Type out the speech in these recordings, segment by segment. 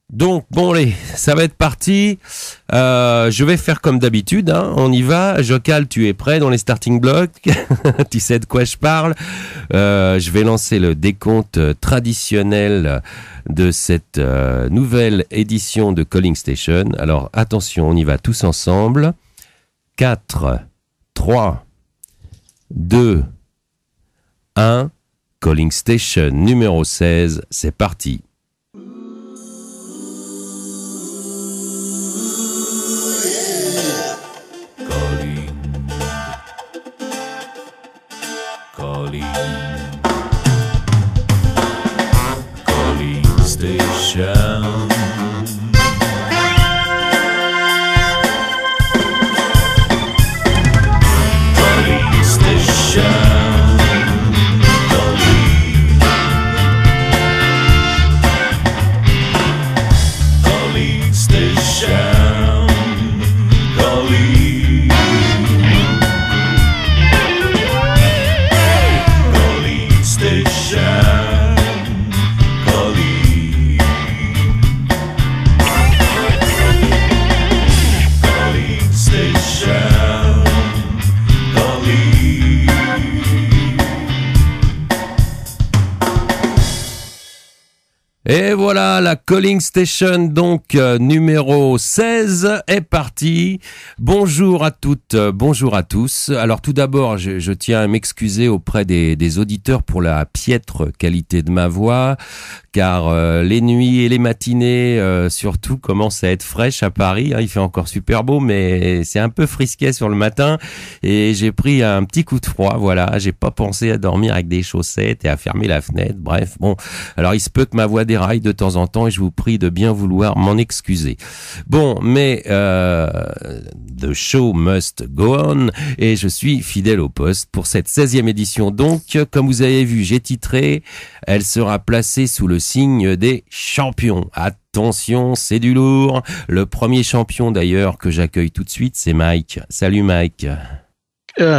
Donc, bon, allez, ça va être parti. Je vais faire comme d'habitude, hein. On y va. Jocal, tu es prêt dans les starting blocks? Tu sais de quoi je parle. Je vais lancer le décompte traditionnel de cette nouvelle édition de Calling Station. Alors, attention, on y va tous ensemble. 4, 3, 2, 1. Calling Station numéro 16, c'est parti. Calling Station. Calling Station. Et voilà, la Calling Station, donc numéro 16 est partie. Bonjour à toutes, bonjour à tous. Alors tout d'abord, je tiens à m'excuser auprès des auditeurs pour la piètre qualité de ma voix, car les nuits et les matinées, surtout, commencent à être fraîches à Paris. Hein, il fait encore super beau, mais c'est un peu frisquet sur le matin. Et j'ai pris un petit coup de froid, voilà. J'ai pas pensé à dormir avec des chaussettes et à fermer la fenêtre. Bref, bon. Alors il se peut que ma voix déraille de temps en temps et je vous prie de bien vouloir m'en excuser. Bon, mais the show must go on et je suis fidèle au poste pour cette 16e édition. Donc, comme vous avez vu, j'ai titré, elle sera placée sous le signe des champions. Attention, c'est du lourd. Le premier champion d'ailleurs que j'accueille tout de suite, c'est Mike. Salut Mike.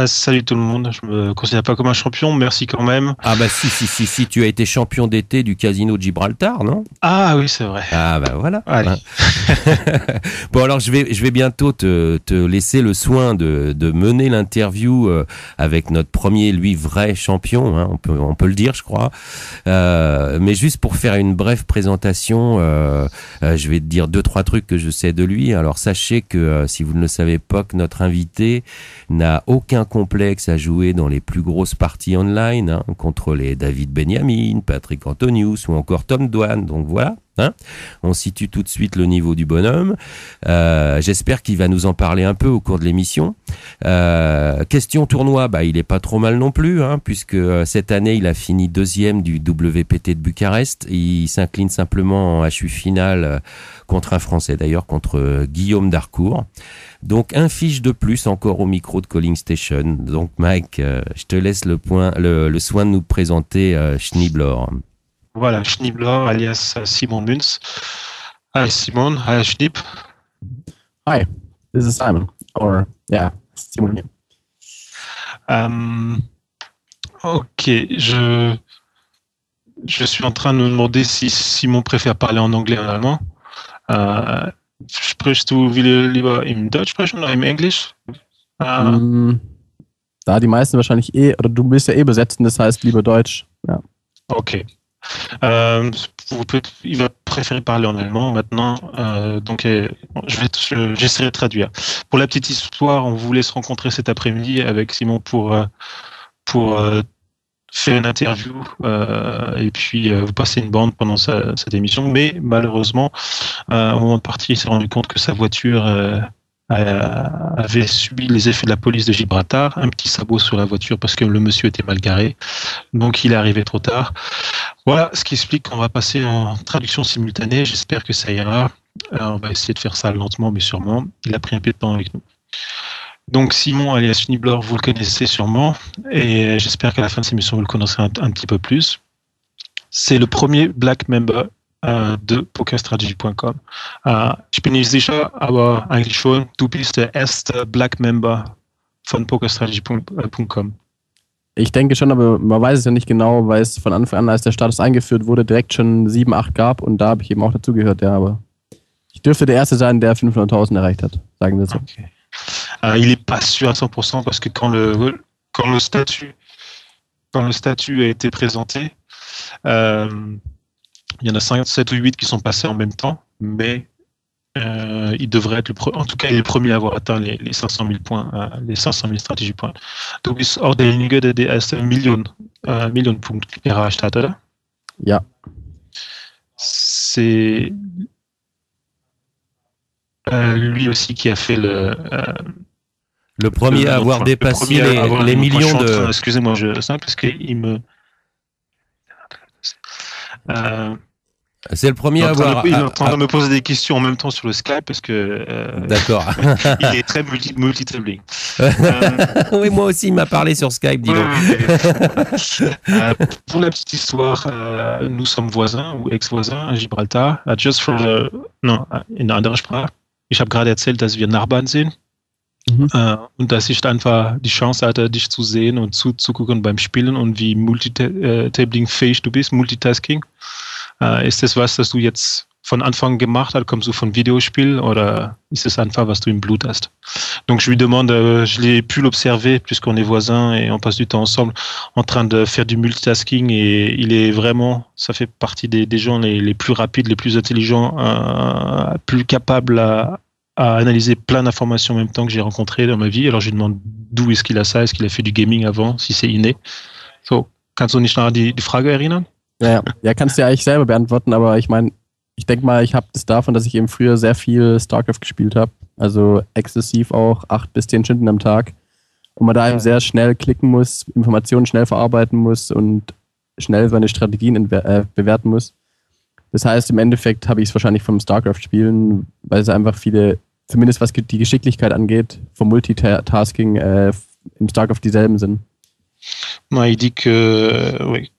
Salut tout le monde, je me considère pas comme un champion, merci quand même. Ah bah si, tu as été champion d'été du Casino de Gibraltar, non? Ah oui, c'est vrai. Ah bah voilà. Allez. Bon alors je vais bientôt te laisser le soin de mener l'interview avec notre premier, lui, vrai champion, hein, on peut le dire, je crois. Mais juste pour faire une brève présentation, je vais te dire 2-3 trucs que je sais de lui. Alors sachez que si vous ne le savez pas, que notre invité n'a aucun complexe à jouer dans les plus grosses parties online, hein, contre les David Benjamin, Patrick Antonius ou encore Tom Dwan. Donc voilà, hein, on situe tout de suite le niveau du bonhomme. J'espère qu'il va nous en parler un peu au cours de l'émission. Question tournoi, bah il est pas trop mal non plus, hein, puisque cette année il a fini 2e du WPT de Bucarest. Il s'incline simplement en HU finale contre un Français d'ailleurs, contre Guillaume Darcourt. Donc un fiche de plus encore au micro de Calling Station. Donc Mike, je te laisse le soin de nous présenter Schneeblor. Voilà, Schneeblor alias Simon Munz. Hi Simon, hi Schneeb. Hi, this is Simon. Or yeah, Simon here. Ok, je suis en train de me demander si Simon préfère parler en anglais ou en allemand. Sprichst du lieber im Deutsch sprechen oder im Englisch? Da die meisten wahrscheinlich oder du willst ja besetzen, das heißt lieber Deutsch. Ja. Ok. Il va préférer parler en allemand maintenant, donc j'essaierai de traduire. Pour la petite histoire, on voulait se rencontrer cet après-midi avec Simon pour faire une interview et puis vous passer une bande pendant cette émission, mais malheureusement au moment de partir il s'est rendu compte que sa voiture avait subi les effets de la police de Gibraltar, un petit sabot sur la voiture parce que le monsieur était mal garé, donc il est arrivé trop tard. Voilà ce qui explique qu'on va passer en traduction simultanée. J'espère que ça ira. On va essayer de faire ça lentement mais sûrement. Il a pris un peu de temps avec nous. Donc Simon alias Schneeblor, vous le connaissez sûrement et j'espère qu'à la fin de cette émission vous le connaîtrez un petit peu plus. C'est le premier Black Member de PokerStrategy.com. Ich bin nicht sicher, aber eigentlich schon, du bist der erste Black Member von PokerStrategy.com. Ich denke schon, aber man weiß es ja nicht genau, weil es von Anfang an, als der Status eingeführt wurde, direkt schon 7, 8 gab und da habe ich eben auch dazugehört, ja, aber ich dürfte der Erste sein, der 500.000 erreicht hat, sagen wir so. Okay. Il est pas sûr à 100% parce que quand le statut a été présenté, il y en a 5, 7 ou 8 qui sont passés en même temps, mais il devrait être en tout cas, il est le premier à avoir atteint les 500 000 points, les 500 000 Strategiepoints. Du bist auch derjenige, der die erste Million Punkt erreicht hat, oder? Ja. C'est lui aussi qui a fait le premier à avoir dépassé les millions de... Excusez-moi, c'est parce qu'il me... C'est le premier à avoir... Il est en train de me poser des questions en même temps sur le Skype parce que... D'accord. Il est très multi-tabling. Oui, moi aussi, il m'a parlé sur Skype, dis donc. Pour la petite histoire, nous sommes voisins ou ex-voisins à Gibraltar. Just for the... Non, in einer anderen Sprache. Ich habe gerade erzählt, dass wir Nachbarn sind. Und dass ich einfach die Chance hatte, dich zu sehen und zuzugucken beim Spielen und wie multitabling-fähig du bist, Multitasking. Ist das was, das du jetzt von Anfang gemacht hast? Kommst du von Videospiel oder ist es einfach, was du im Blut hast? Donc je lui demande, je l'ai pu l'observer puisqu'on est voisins et on passe du temps ensemble en train de faire du multitasking et il est vraiment, ça fait partie des gens les plus rapides, les plus intelligents, plus capables à analyser plein d'informations en même temps que j'ai rencontré dans ma vie. Alors je lui demande d'où est-ce qu'il a ça, est-ce qu'il a fait du Gaming avant, si c'est inné. So, kannst du nicht nach die Frage erinnern? Ja, kannst du ja eigentlich selber beantworten, aber ich meine, ich denke mal, ich habe das davon, dass ich eben früher sehr viel StarCraft gespielt habe, also exzessiv auch 8 bis 10 Stunden am Tag und man da eben sehr schnell klicken muss, Informationen schnell verarbeiten muss und schnell seine Strategien bewerten muss. Das heißt, im Endeffekt habe ich es wahrscheinlich vom StarCraft-Spielen, weil es einfach viele, zumindest was die Geschicklichkeit angeht, vom Multitasking im StarCraft dieselben sind. Il dit que oui,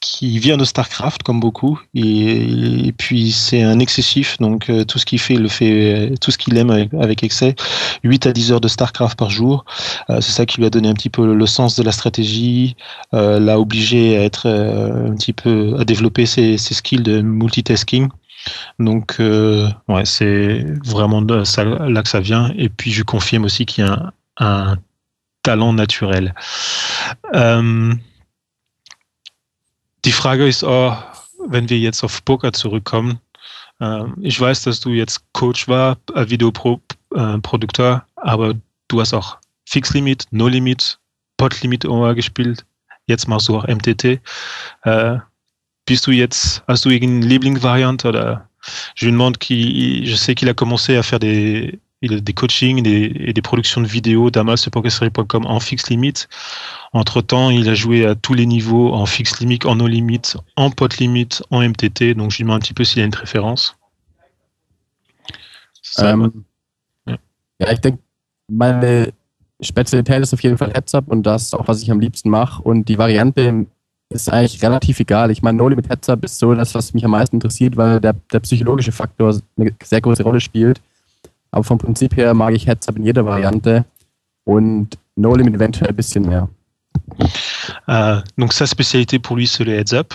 qui vient de StarCraft comme beaucoup et puis c'est un excessif, donc tout ce qu'il fait, il le fait, tout ce qu'il aime avec excès. 8 à 10 heures de StarCraft par jour, c'est ça qui lui a donné un petit peu le sens de la stratégie, l'a obligé à être un petit peu, à développer ses skills de multitasking. Donc ouais, c'est vraiment de ça, là que ça vient, et puis je confirme aussi qu'il y a un talent naturel. Die Frage ist auch, wenn wir jetzt auf Poker zurückkommen, ich weiß, dass du jetzt Coach war, Videoprodukteur, aber du hast auch Fixlimit, No-Limit, Pot-Limit gespielt, jetzt machst du auch MTT. Hast du irgendeine Lieblingsvariante oder je lui demande je sais qu'il a commencé à faire des coachings et des productions de vidéos d'Amas sur PokerStory.com en fixe limite. Entre-temps, il a joué à tous les niveaux, en fixe limite, en no limite, en pot limite, en MTT. Donc, je lui demande un petit peu s'il a une préférence. Ja, ich denke, meine Spezialität ist auf jeden Fall Heads-Up und das ist auch, was ich am liebsten mache. Und die Variante ist eigentlich relativ egal. Ich meine, No-Limit Heads-Up ist so das, was mich am meisten interessiert, weil der psychologische Faktor eine sehr große Rolle spielt. Aber vom Prinzip her mag ich Heads-Up in jeder Variante und No-Limit eventuell ein bisschen mehr. Donc sa spécialité pour lui, c'est le heads-up.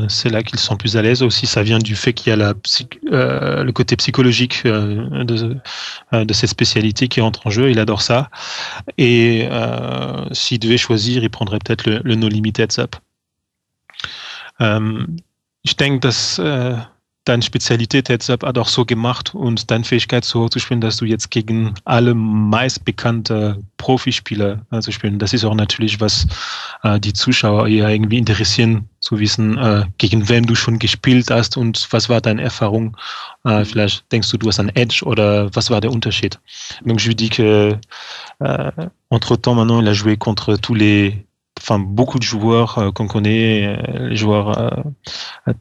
C'est là qu'il se sent plus à l'aise. Aussi, ça vient du fait qu'il y a le côté psychologique de cette spécialité qui entre en jeu. Il adore ça. Et s'il devait choisir, il prendrait peut-être le no-limit heads-up. Ich denke, dass deine Spezialität Heads-Up hat auch so gemacht und deine Fähigkeit so hoch zu spielen, dass du jetzt gegen alle meistbekannte Profispieler zu spielen. Das ist auch natürlich, was die Zuschauer eher irgendwie interessieren, zu wissen, gegen wem du schon gespielt hast und was war deine Erfahrung. Vielleicht denkst du hast einen Edge oder was war der Unterschied. Donc je lui dis que entre-temps maintenant il a joué contre beaucoup de joueurs qu'on connaît, les joueurs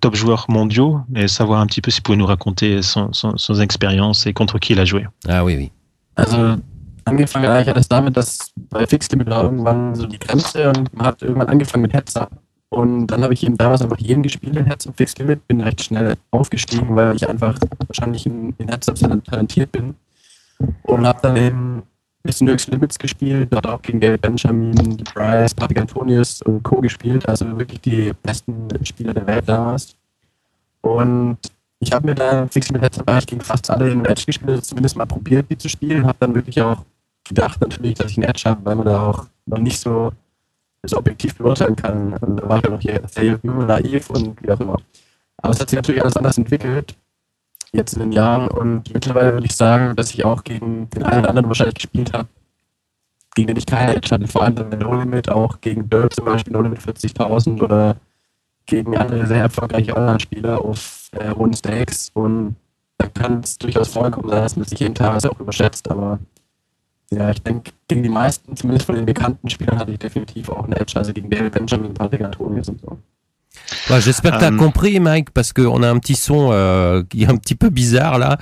top joueurs mondiaux, et savoir un petit peu s'il pouvait nous raconter son expérience et contre qui il a joué. Ah oui. Also angefangen eigentlich hat es damit, dass bei Fixlimit war irgendwann so die Grenze und man hat irgendwann angefangen mit Heads-Up. Und dann habe ich eben damals einfach jeden gespielt in Heads-Up Fixlimit, bin recht schnell aufgestiegen, weil ich einfach wahrscheinlich in Heads-Up talentiert bin. Und habe dann eben bis zu den höchsten Limits gespielt, dort auch gegen David Benjamin, Bryce, Patrick Antonius und Co. gespielt, also wirklich die besten Spieler der Welt damals. Und ich habe mir da Fixed Limit Heads gegen fast alle in Edge gespielt, zumindest mal probiert, die zu spielen, habe dann wirklich auch gedacht natürlich, dass ich einen Edge habe, weil man da auch noch nicht so objektiv beurteilen kann. Und da war ich noch hier sehr jung, naiv und wie auch immer. Aber es hat sich natürlich alles anders entwickelt, jetzt in den Jahren. Und mittlerweile würde ich sagen, dass ich auch gegen den einen oder anderen wahrscheinlich gespielt habe, gegen den ich keine Edge hatte. Vor allem dann No Limit, auch gegen Dirk zum Beispiel, No Limit 40.000 oder gegen andere sehr erfolgreiche Online-Spieler auf hohen Stakes. Und da kann es durchaus vorkommen, dass man sich jeden Tag auch überschätzt. Aber ja, ich denke, gegen die meisten, zumindest von den bekannten Spielern, hatte ich definitiv auch eine Edge, also gegen David Benjamin, Patrick Antonius und so. Ouais, j'espère que tu as compris, Mike, parce qu'on a un petit son qui est un petit peu bizarre là.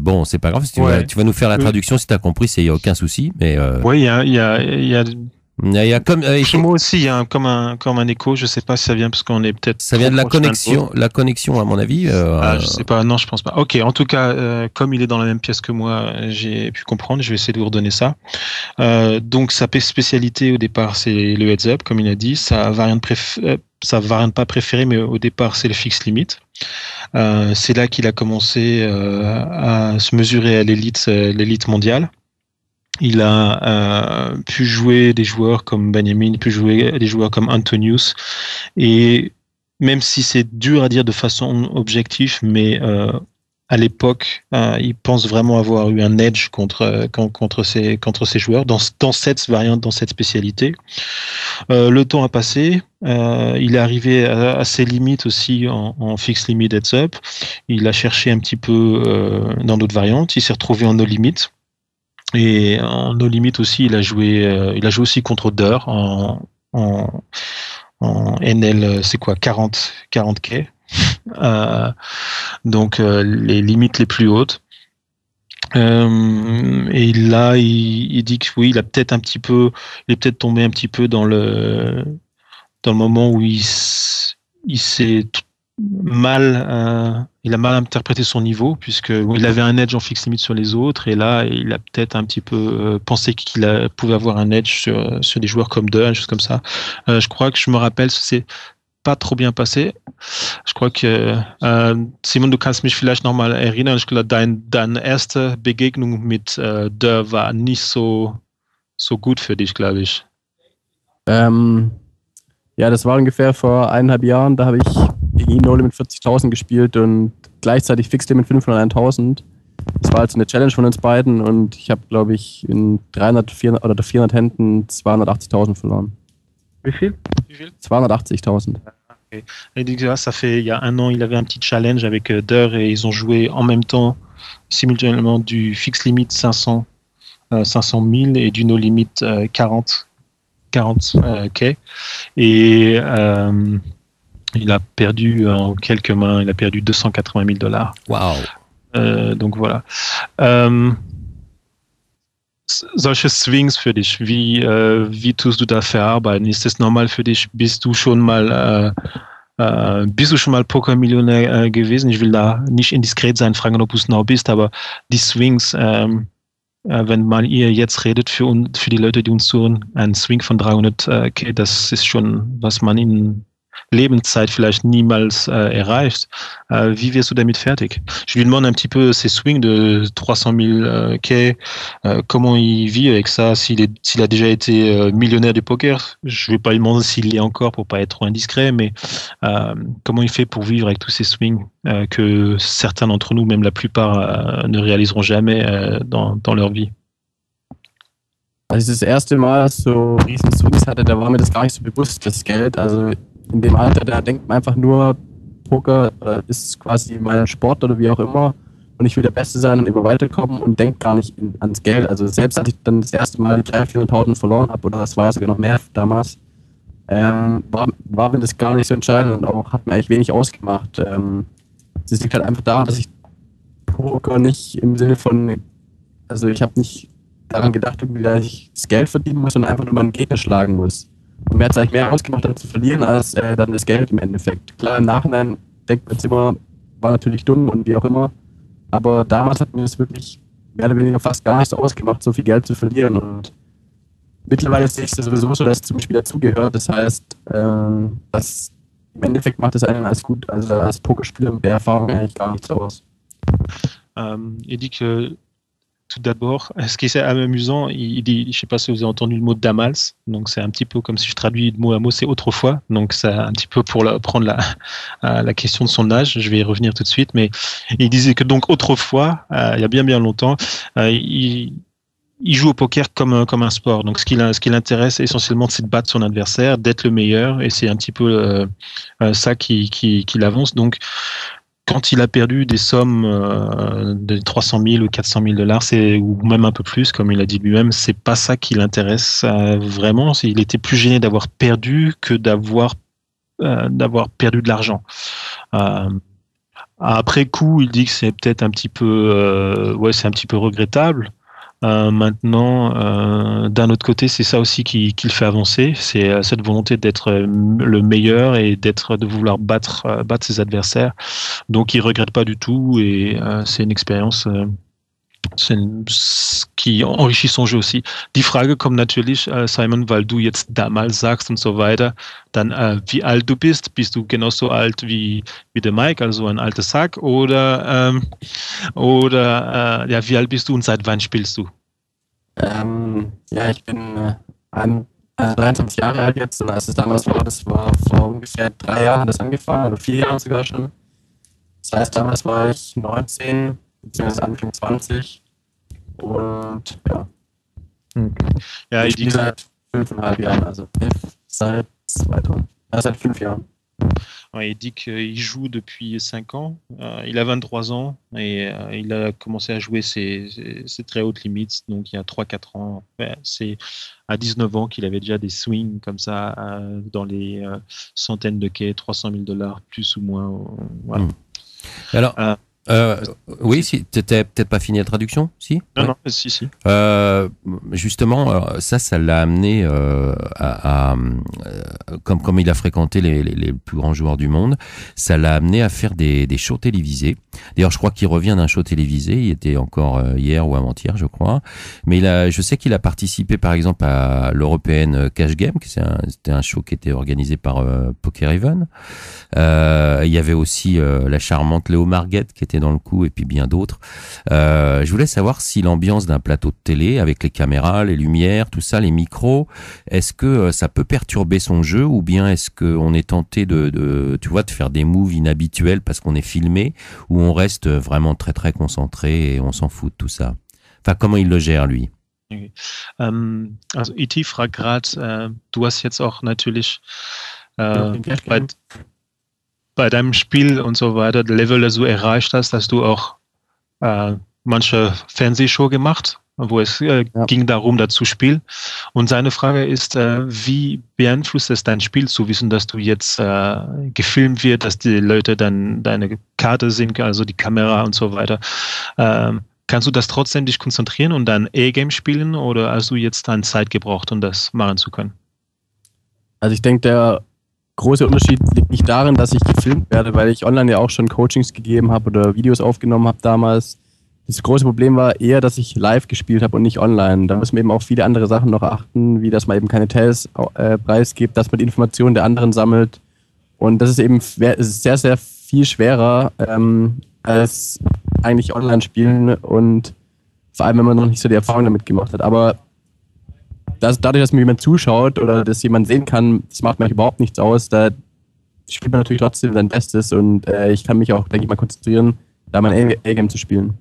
Bon, c'est pas grave, si tu vas nous faire la traduction, si tu as compris, il n'y a aucun souci. Mais oui, il y a il y a comme chez moi aussi, il y a comme un écho. Je sais pas si ça vient parce qu'on est peut-être. Ça vient de la connexion à mon avis. Je sais pas, non, je pense pas. Ok, en tout cas, comme il est dans la même pièce que moi, j'ai pu comprendre. Je vais essayer de vous redonner ça. Donc sa spécialité au départ, c'est le heads up, comme il a dit. Sa variante pas préférée, mais au départ, c'est le fixed limit. C'est là qu'il a commencé à se mesurer à l'élite mondiale. Il a pu jouer des joueurs comme Benjamin, pu jouer des joueurs comme Antonius, et même si c'est dur à dire de façon objective, mais à l'époque, il pense vraiment avoir eu un edge contre ces joueurs dans cette variante, dans cette spécialité. Le temps a passé, il est arrivé à ses limites aussi en fixed limit heads up. Il a cherché un petit peu dans d'autres variantes. Il s'est retrouvé en no limit. Et en no limit aussi, il a joué aussi contre Durr en NL, c'est quoi, 40K. Donc les limites les plus hautes. Et là, il dit que oui, il est peut-être tombé un petit peu dans le moment où il s'est il a mal interprété son niveau, puisque il avait un edge en fixe limite sur les autres, et là il a peut-être un petit peu pensé qu'il pouvait avoir un edge sur des joueurs comme Durr, des choses comme ça. Je crois que je me rappelle, c'est pas trop bien passé. Je crois que Simon, du kannst mich vielleicht nochmal erinnern, ich glaube, deine erste Begegnung mit Durr war nicht so gut für dich, glaube ich. Ja, das war ungefähr vor 1,5 Jahren, da habe ich gegen ihn No Limit 40.000 gespielt und gleichzeitig Fixed Limit 501.000. Das war also eine Challenge von uns beiden und ich habe, glaube ich, in 300, 400 oder 400 Händen 280.000 verloren. Wie viel? 280.000. Okay. Et donc, ça fait il y a 1 an, il avait un petit challenge avec Durr et ils ont joué en même temps, simultanément, du Fixed Limit 500 000 et du No Limit 40 K. Et il a perdu en quelques mains, il a perdu $280,000. Wow. Donc voilà. Solche Swings für dich, wie tust du da verarbeiten? Ist das normal für dich? Bist du schon mal Pokermillionär gewesen? Ich will da nicht indiskret sein, fragen, ob du es noch bist, aber die Swings, wenn mal ihr jetzt redet für die Leute, die uns zuhören, ein Swing von 300K, das ist schon, was man in Lebenszeit vielleicht niemals erreicht. Wie wirst du damit fertig? Je lui demande un petit peu ses swings de 300 000 K, comment il vit avec ça, s'il a déjà été millionnaire du poker. Je vais pas lui demander s'il l'est encore pour pas être trop indiscret, mais comment il fait pour vivre avec tous ces swings que certains d'entre nous, même la plupart, ne réaliseront jamais dans leur vie. Als ich das erste Mal so riesen Swings hatte, da war mir das gar nicht so bewusst, das Geld. Also in dem Alter, da denkt man einfach nur, Poker ist quasi mein Sport oder wie auch immer und ich will der Beste sein und immer weiterkommen und denkt gar nicht ans Geld. Also selbst als ich dann das erste Mal die 300.000 verloren habe, oder das war sogar noch mehr damals, war mir das gar nicht so entscheidend und auch hat mir eigentlich wenig ausgemacht. Es liegt halt einfach daran, dass ich Poker nicht im Sinne von, also ich habe nicht daran gedacht, dass ich das Geld verdienen muss, sondern einfach nur meinen Gegner schlagen muss. Und mir hat es eigentlich mehr ausgemacht, dann zu verlieren, als dann das Geld im Endeffekt. Klar, im Nachhinein denkt man jetzt immer, war natürlich dumm und wie auch immer. Aber damals hat mir das wirklich mehr oder weniger fast gar nicht so ausgemacht, so viel Geld zu verlieren. Und mittlerweile sehe ich es sowieso so, dass es zum Spiel dazugehört. Das heißt, dass im Endeffekt macht es einen als Pokerspieler mit der Erfahrung eigentlich gar nichts aus. Il dit que tout d'abord, ce qui est amusant, il dit, je ne sais pas si vous avez entendu le mot damals, donc c'est un petit peu comme si je traduis de mot à mot, c'est autrefois, donc c'est un petit peu pour prendre la question de son âge, je vais y revenir tout de suite, mais il disait que donc autrefois, il y a bien longtemps, il joue au poker comme un sport, donc ce qui l'intéresse essentiellement, c'est de battre son adversaire, d'être le meilleur, et c'est un petit peu ça qui l'avance, donc quand il a perdu des sommes de 300 000 ou 400 000 dollars, ou même un peu plus, comme il a dit lui-même, c'est pas ça qui l'intéresse vraiment. Il était plus gêné d'avoir perdu que d'avoir perdu de l'argent. Après coup, il dit que c'est peut-être un petit peu, c'est un petit peu regrettable. Maintenant, d'un autre côté, c'est ça aussi qui le fait avancer, c'est cette volonté d'être le meilleur et de vouloir battre ses adversaires. Donc, il regrette pas du tout et c'est une expérience qui enrichit son jeu aussi. Die Frage kommt natürlich, Simon, weil du jetzt damals sagst und so weiter, dann wie alt du bist. Bist du genauso alt wie der Mike, also ein alter Sack, oder wie alt bist du und seit wann spielst du? Ich bin 23 Jahre alt jetzt und als es damals war, das war vor ungefähr 3 Jahren das angefangen, oder 4 Jahren sogar schon. Das heißt, damals war ich 19, beziehungsweise Anfang 20 und ja. Okay. Ja, ich spiele seit 5,5 Jahren, also seit 5 Jahren. Ouais, il dit qu'il joue depuis 5 ans, il a 23 ans et il a commencé à jouer ses très hautes limites, donc il y a 3-4 ans. Ouais, c'est à 19 ans qu'il avait déjà des swings comme ça dans les centaines de quais, 300 000 dollars plus ou moins. Voilà. Alors, oui, si, t'étais peut-être pas fini la traduction, si? Non, non, si. Justement, alors, ça l'a amené comme il a fréquenté les plus grands joueurs du monde, ça l'a amené à faire des shows télévisés. D'ailleurs, je crois qu'il revient d'un show télévisé, il était encore hier ou avant-hier, je crois. Mais je sais qu'il a participé, par exemple, à l'Européenne Cash Game, c'était un show qui était organisé par Poker Even. Il y avait aussi la charmante Léo Marguette qui était dans le coup et puis bien d'autres. Je voulais savoir si l'ambiance d'un plateau de télé avec les caméras, les lumières, tout ça, les micros, est-ce que ça peut perturber son jeu ou bien est-ce qu'on est tenté de faire des moves inhabituels parce qu'on est filmé ou on reste vraiment très très concentré et on s'en fout de tout ça? Enfin, comment il le gère lui? Okay. Also E.T. fragt gerade, du hast jetzt auch natürlich bei deinem Spiel und so weiter, der Level, das du erreicht hast du auch manche Fernsehshow gemacht, wo es ging darum, dazu spielen. Und seine Frage ist, wie beeinflusst es dein Spiel zu wissen, dass du jetzt gefilmt wird, dass die Leute dann deine Karte sehen, also die Kamera und so weiter. Kannst du das trotzdem dich konzentrieren und dann A-Game spielen oder hast du jetzt dann Zeit gebraucht, um das machen zu können? Also ich denke, der große Unterschied liegt nicht darin, dass ich gefilmt werde, weil ich online ja auch schon Coachings gegeben habe oder Videos aufgenommen habe damals. Das große Problem war eher, dass ich live gespielt habe und nicht online. Da müssen wir eben auch viele andere Sachen noch achten, wie dass man eben keine Tells preisgibt, dass man die Informationen der anderen sammelt. Und das ist eben sehr, sehr viel schwerer als eigentlich online spielen und vor allem, wenn man noch nicht so die Erfahrung damit gemacht hat. Aber dadurch, dass mir jemand zuschaut oder dass jemand sehen kann, das macht mir überhaupt nichts aus. Da spielt man natürlich trotzdem sein Bestes und ich kann mich auch, denke ich mal, konzentrieren, da mein A-Game zu spielen.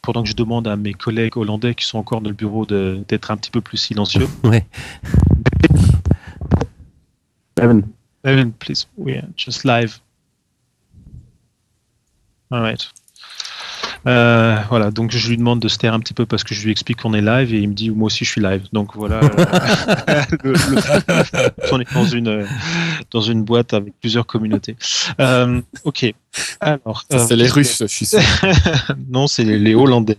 Pendant que je demande à mes collègues hollandais qui sont encore dans le bureau d'être un petit peu plus silencieux. Ouais. Evan, please, we are just live. All right. Voilà, donc je lui demande de se taire un petit peu parce que je lui explique qu'on est live et il me dit moi aussi je suis live. Donc voilà, on est dans une boîte avec plusieurs communautés. Ok. Alors, c'est les Russes, je suis sûr. Non, c'est les Hollandais.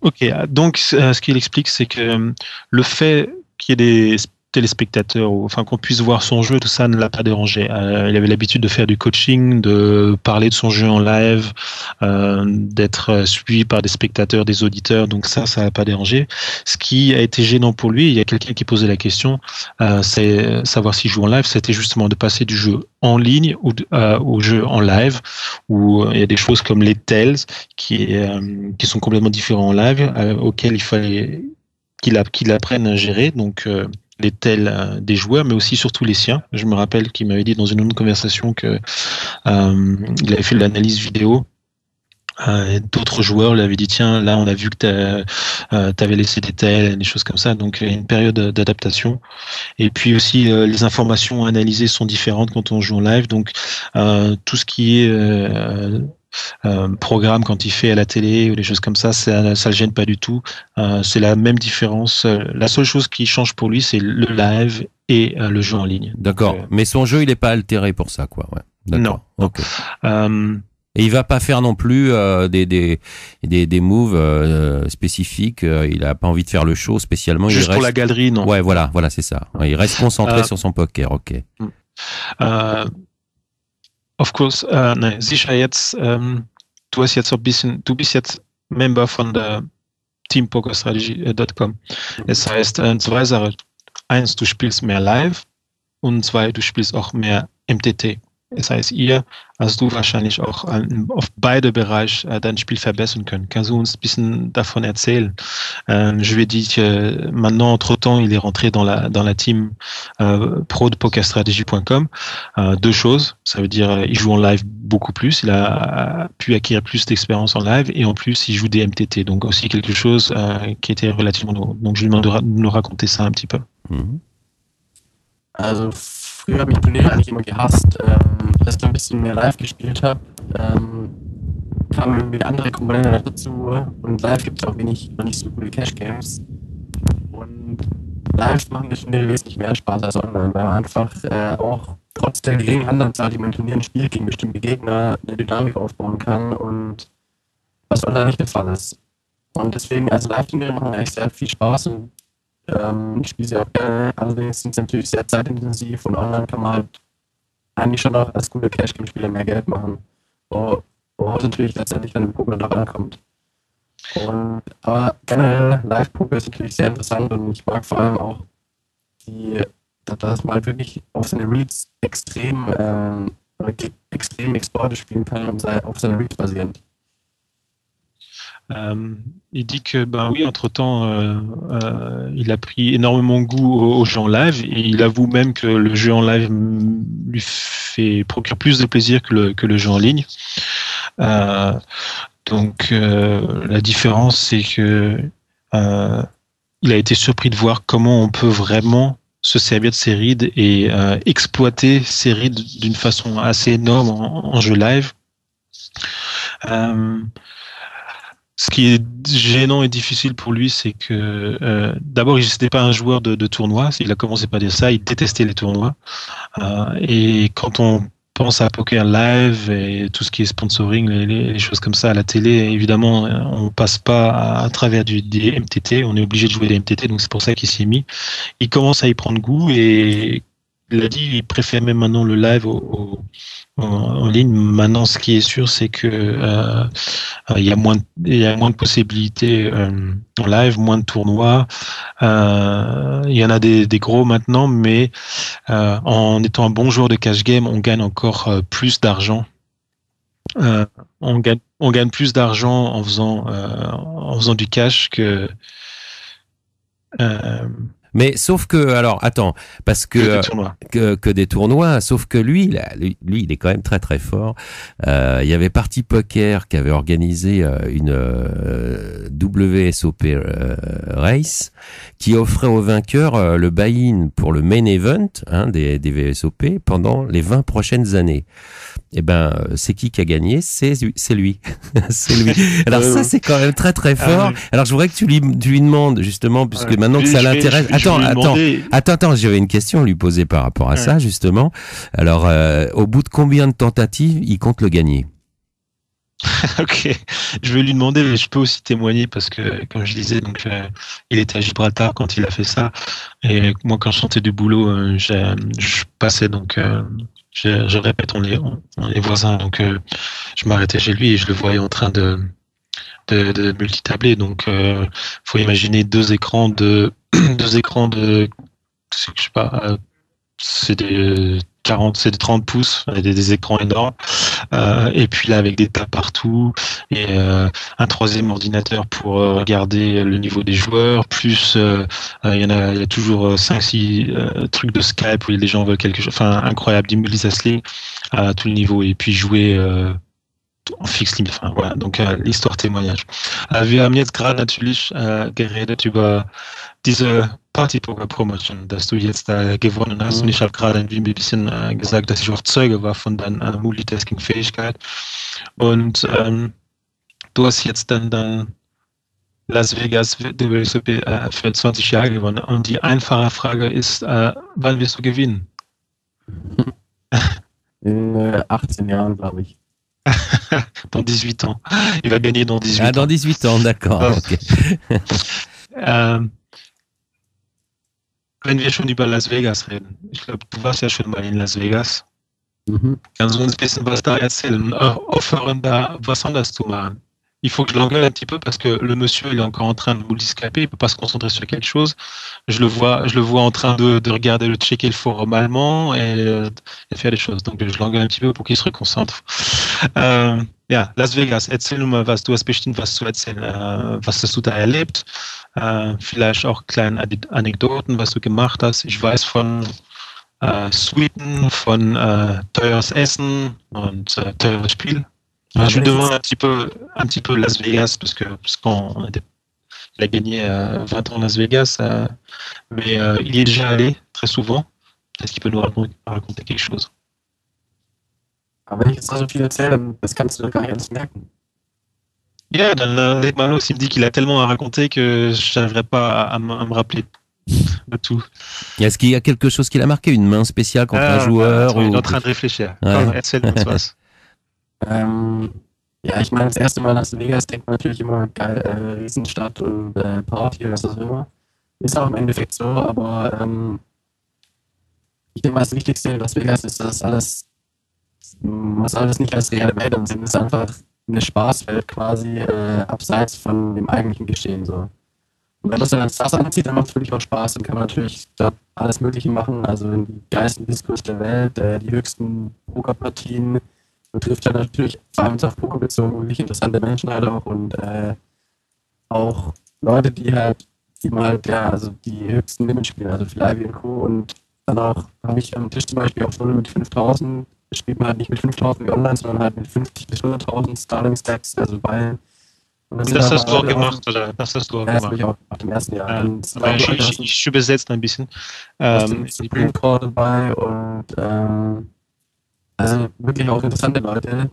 Ok, donc ce qu'il explique, c'est que le fait qu'il y ait téléspectateurs, enfin qu'on puisse voir son jeu, tout ça ne l'a pas dérangé. Il avait l'habitude de faire du coaching, de parler de son jeu en live, d'être suivi par des spectateurs, des auditeurs, donc ça l'a pas dérangé. Ce qui a été gênant pour lui, il y a quelqu'un qui posait la question, c'est savoir s'il joue en live, c'était justement de passer du jeu en ligne au jeu en live, où il y a des choses comme les tells qui sont complètement différents en live, auxquels il fallait qu'il apprenne à gérer, donc les tels des joueurs, mais aussi surtout les siens. Je me rappelle qu'il m'avait dit dans une autre conversation que il avait fait de l'analyse vidéo. D'autres joueurs lui avaient dit tiens, là on a vu que t'avais laissé des tels, des choses comme ça, donc il y a une période d'adaptation. Et puis aussi les informations analysées sont différentes quand on joue en live, donc tout ce qui est programme quand il fait à la télé ou des choses comme ça le gêne pas du tout. C'est la même différence. La seule chose qui change pour lui, c'est le live et le jeu en ligne. D'accord. Donc, mais son jeu, il est pas altéré pour ça, quoi. Ouais. D'accord. Non. Okay. Et il va pas faire non plus des moves spécifiques. Il a pas envie de faire le show spécialement. Juste pour la galerie, non. Ouais, voilà, c'est ça. Il reste concentré sur son poker. Ok. Of course, sicher jetzt, du bist jetzt Member von der teampokerstrategie.com. Das heißt, zwei Sachen. Eins, du spielst mehr live und zwei, du spielst auch mehr MTT. Das heißt, du wahrscheinlich auch auf beide Bereiche dein Spiel verbessern können. Kannst du uns ein bisschen davon erzählen? Je lui ai dit que maintenant, entre-temps, il est rentré dans la team pro de pokerstrategy.com. Deux choses, ça veut dire il joue en live beaucoup plus, il a pu acquérir plus d'expérience en live et en plus, il joue des MTT. Donc aussi quelque chose qui était relativement nouveau. Donc je lui demande de nous raconter ça un petit peu. Also früher habe ich Turniere eigentlich immer gehasst. Als ich ein bisschen mehr live gespielt habe, kamen irgendwie andere Komponenten dazu. Und live gibt es auch noch nicht so gute Cash-Games. Und live machen die Turniere wesentlich mehr Spaß als online, weil man einfach auch trotz der geringen Anzahl, die man in Turnieren spielt, gegen bestimmte Gegner eine Dynamik aufbauen kann und was online nicht der Fall ist. Und deswegen, also Live-Turniere machen eigentlich sehr viel Spaß und ich spiele sie auch gerne, allerdings sind sie natürlich sehr zeitintensiv und online kann man halt eigentlich schon auch als guter Cash-Game-Spieler mehr Geld machen, woraus natürlich letztendlich dann im Poker noch ankommt. Aber generell Live-Poker ist natürlich sehr interessant und ich mag vor allem auch dass man halt wirklich auf seine Reads extrem Exporte spielen kann und auf seine Reads basierend. Il dit que oui, entre-temps, il a pris énormément goût aux jeux en live et il avoue même que le jeu en live lui procure plus de plaisir que le jeu en ligne. Donc la différence, c'est que il a été surpris de voir comment on peut vraiment se servir de ses reads et exploiter ses reads d'une façon assez énorme en jeu live. Ce qui est gênant et difficile pour lui, c'est que d'abord, il n'était pas un joueur de tournoi. Il a commencé par dire ça. Il détestait les tournois. Et quand on pense à poker live et tout ce qui est sponsoring, les choses comme ça à la télé, évidemment, on passe pas à travers des MTT. On est obligé de jouer des MTT, donc c'est pour ça qu'il s'y est mis. Il commence à y prendre goût et il a dit, il préfère même maintenant le live en ligne. Maintenant, ce qui est sûr, c'est que il y a moins de possibilités en live, moins de tournois. Il y en a des gros maintenant, mais en étant un bon joueur de cash game, on gagne encore plus d'argent. On gagne plus d'argent en faisant du cash que mais sauf que, alors, attends, parce que des tournois, sauf que lui, il est quand même très très fort. Il y avait Party Poker qui avait organisé une WSOP race qui offrait aux vainqueurs le buy-in pour le main event des VSOP pendant les 20 prochaines années. Eh ben, c'est qui a gagné? C'est lui. C'est lui. Alors ça, c'est quand même très très fort. Alors je voudrais que tu lui demandes justement, puisque maintenant que ça l'intéresse. Attends, j'avais une question à lui poser par rapport à ça justement. Alors, au bout de combien de tentatives il compte le gagner? Ok, je vais lui demander, mais je peux aussi témoigner parce que, comme je disais, donc il était à Gibraltar quand il a fait ça. Et moi, quand je sortais du boulot, je passais donc, je répète, on est voisins, donc je m'arrêtais chez lui et je le voyais en train de multitabler. Donc, faut imaginer deux écrans de, deux écrans de, je sais pas, c'est des 40, c'est des 30 pouces, des écrans énormes. Et puis là, avec des tas partout, et un troisième ordinateur pour regarder le niveau des joueurs, plus il y a toujours 5-6 trucs de Skype où les gens veulent quelque chose, enfin incroyable, die Multitasking à tout le niveau, et puis jouer en fixe limite. Enfin, voilà, donc l'histoire témoignage. Wir haben jetzt gerade natürlich geredet über diese Partypoker-Promotion, dass du jetzt gewonnen hast. Und ich habe gerade ein bisschen gesagt, dass ich auch Zeuge war von deiner Multitasking-Fähigkeit. Und du hast jetzt dann Las Vegas WSOP für 20 Jahre gewonnen. Und die einfache Frage ist, wann wirst du gewinnen? In 18 Jahren, glaube ich. Dans 18 ans. Il va gagner dans 18 ans. Ah, dans 18 ans, d'accord. Okay. Wenn wir schon über Las Vegas reden, ich glaube, du warst ja schon mal in Las Vegas. Mhm. Kannst du uns ein bisschen was da erzählen? Aufhören, da was anderes zu machen. Il faut que je l'engueule un petit peu parce que le monsieur il est encore en train de multiscaper, il peut pas se concentrer sur quelque chose. Je le vois en train de regarder, de checker le forum allemand et faire des choses. Donc je l'engueule un petit peu pour qu'il se reconcentre. Ja, Las Vegas, erzähl nur mal was. Du hast bestimmt was zu erzählen. Was hast du da erlebt? Vielleicht auch kleine Anekdoten, was du gemacht hast. Ich weiß von Suiten, von teures Essen und teures Spiel. Je lui demande un petit peu Las Vegas parce il a gagné 20 ans à Las Vegas, mais il y est déjà allé très souvent. Est-ce qu'il peut nous raconter quelque chose? Aber wenn ich jetzt so viel erzähle, das kannst du doch gar nicht alles merken. Yeah, dann leg mal los. Il me dit qu'il a tellement à raconter que je n'arriverai pas à me rappeler de tout. Est-ce qu'il y a quelque chose qui l'a marqué, une main spéciale contre un joueur attends, il est en train de réfléchir. Komm, erzähl uns was. Ja, ich meine, das erste Mal Las Vegas denkt man natürlich immer, geil, Riesenstadt und Party oder was auch immer. Ist auch im Endeffekt so, aber ich denke mal, das Wichtigste in Las Vegas ist, dass man soll das nicht als reale Welt ansehen, es ist einfach eine Spaßwelt quasi, abseits von dem eigentlichen Geschehen so. Und wenn das dann als das anzieht, dann macht es wirklich auch Spaß, dann kann man natürlich da alles Mögliche machen, also die geilsten Diskurs der Welt, die höchsten Pokerpartien, betrifft ja natürlich, vor allem auf Poker bezogen, wirklich interessante Menschen halt auch und auch Leute, die mal, ja, also die höchsten Limits spielen, also viel Ivy und Co. Und dann auch, habe ich am Tisch zum Beispiel auch schon mit 5000, spielt man halt nicht mit 5000 wie online, sondern halt mit 50 bis 100.000 Starling-Stacks, also Ballen. Und das hast du auch gemacht, oder? Das hast du auch gemacht. Das habe ich auch gemacht im ersten Jahr. Ich übersetze ein bisschen. Supreme Court dabei und also wirklich auch interessante Leute.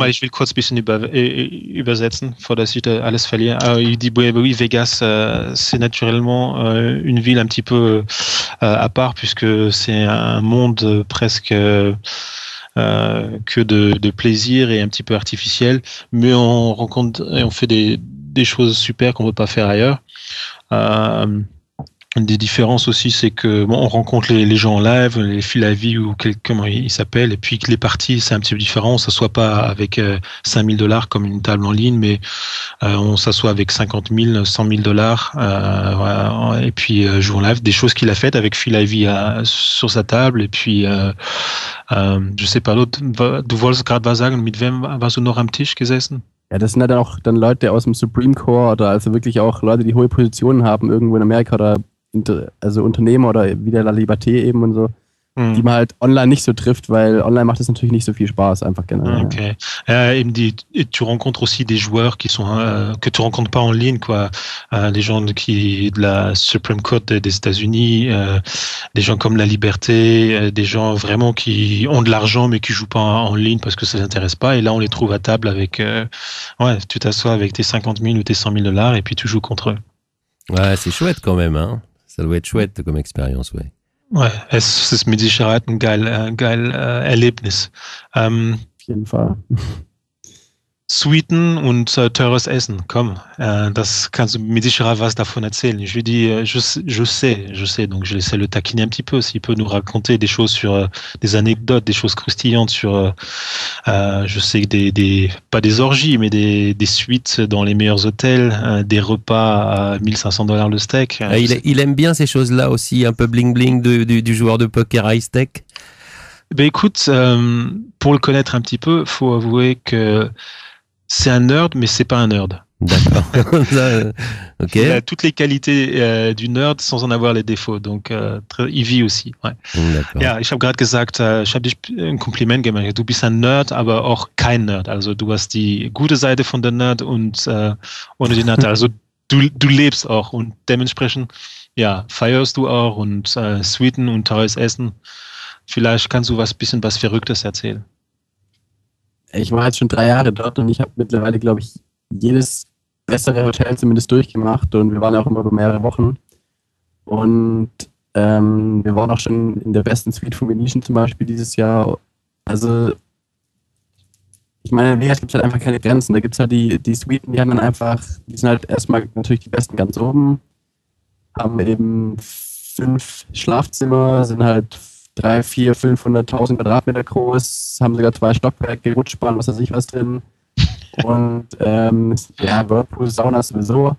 Ich will kurz ein bisschen übersetzen, bevor dass ich da alles verliere. Il dit oui, Vegas, c'est naturellement une ville un petit peu à part puisque c'est un monde presque que de plaisir et un petit peu artificiel, mais on rencontre et on fait des choses super qu'on ne peut pas faire ailleurs. Une des différences aussi, c'est que on rencontre les gens en live, les fils à vie ou comment ils s'appellent, et puis que les parties, c'est un petit peu différent. On s'assoit pas avec $5,000 comme une table en ligne, mais on s'assoit avec 50,000, $100,000, voilà, et puis joue en live. Des choses qu'il a faites avec Phil Ivey sur sa table, et puis je sais pas l'autre. Du wolltest gerade was sagen, mit wem warst du noch am Tisch gesessen? Ja, das sind halt auch dann Leute aus dem Supreme Court oder also wirklich auch Leute, die hohe Positionen haben irgendwo in Amerika oder also Unternehmer oder wie der La Liberté eben und so, die man halt online nicht so trifft, weil online macht es natürlich nicht so viel Spaß, einfach generell. Ok. Il me dit, tu rencontres aussi des joueurs qui sont que tu rencontres pas en ligne, quoi. Des gens de la Supreme Court des États-Unis, des gens comme La Liberté, des gens vraiment qui ont de l'argent mais qui jouent pas en ligne parce que ça les intéresse pas. Et là, on les trouve à table avec, tu t'assois avec tes 50,000 ou tes $100,000 et puis tu joues contre eux. Ouais, c'est chouette quand même, hein. Ça doit être chouette comme expérience, ouais. Ouais, es ist mit Sicherheit ein geil Erlebnis. Auf jeden Fall. Sweeten und teures Essen, komm, das kannst du mit Sicherheit was davon erzählen. Je lui dis, je sais, donc je laissais le taquiner un petit peu, s'il peut nous raconter des choses sur des anecdotes, des choses croustillantes sur, je sais que pas des orgies, mais des suites dans les meilleurs hôtels, des repas à $1 500 le steak. Il aime bien ces choses-là aussi, un peu bling bling du joueur de poker high stake. Ben écoute, pour le connaître un petit peu, faut avouer que c'est un nerd, mais c'est pas un nerd. D'accord. Ok. Il a toutes les qualités du Nerd sans en avoir les défauts. Donc, il vit aussi. Ouais. D'accord. Ja, ich habe gerade gesagt, ich habe dich ein Kompliment gemacht. Du bist ein Nerd, aber auch kein Nerd. Also du hast die gute Seite von der Nerd und ohne die Nerd. Also du lebst auch und dementsprechend ja, feierst du auch und Sweeten und teures Essen. Vielleicht kannst du bisschen was Verrücktes erzählen. Ich war jetzt schon 3 Jahre dort und ich habe mittlerweile, glaube ich, jedes bessere Hotel zumindest durchgemacht und wir waren auch immer über mehrere Wochen. Und wir waren auch schon in der besten Suite von Venetian zum Beispiel dieses Jahr. Also, ich meine, in Vegas gibt es halt einfach keine Grenzen. Da gibt es halt die Suiten, die haben dann einfach, die sind halt erstmal natürlich die besten ganz oben, haben eben 5 Schlafzimmer, sind halt 300, 400, 500.000 Quadratmeter groß, haben sogar 2 Stockwerke, Rutschbahn, was weiß ich was drin. Und ja, Whirlpool, Sauna sowieso.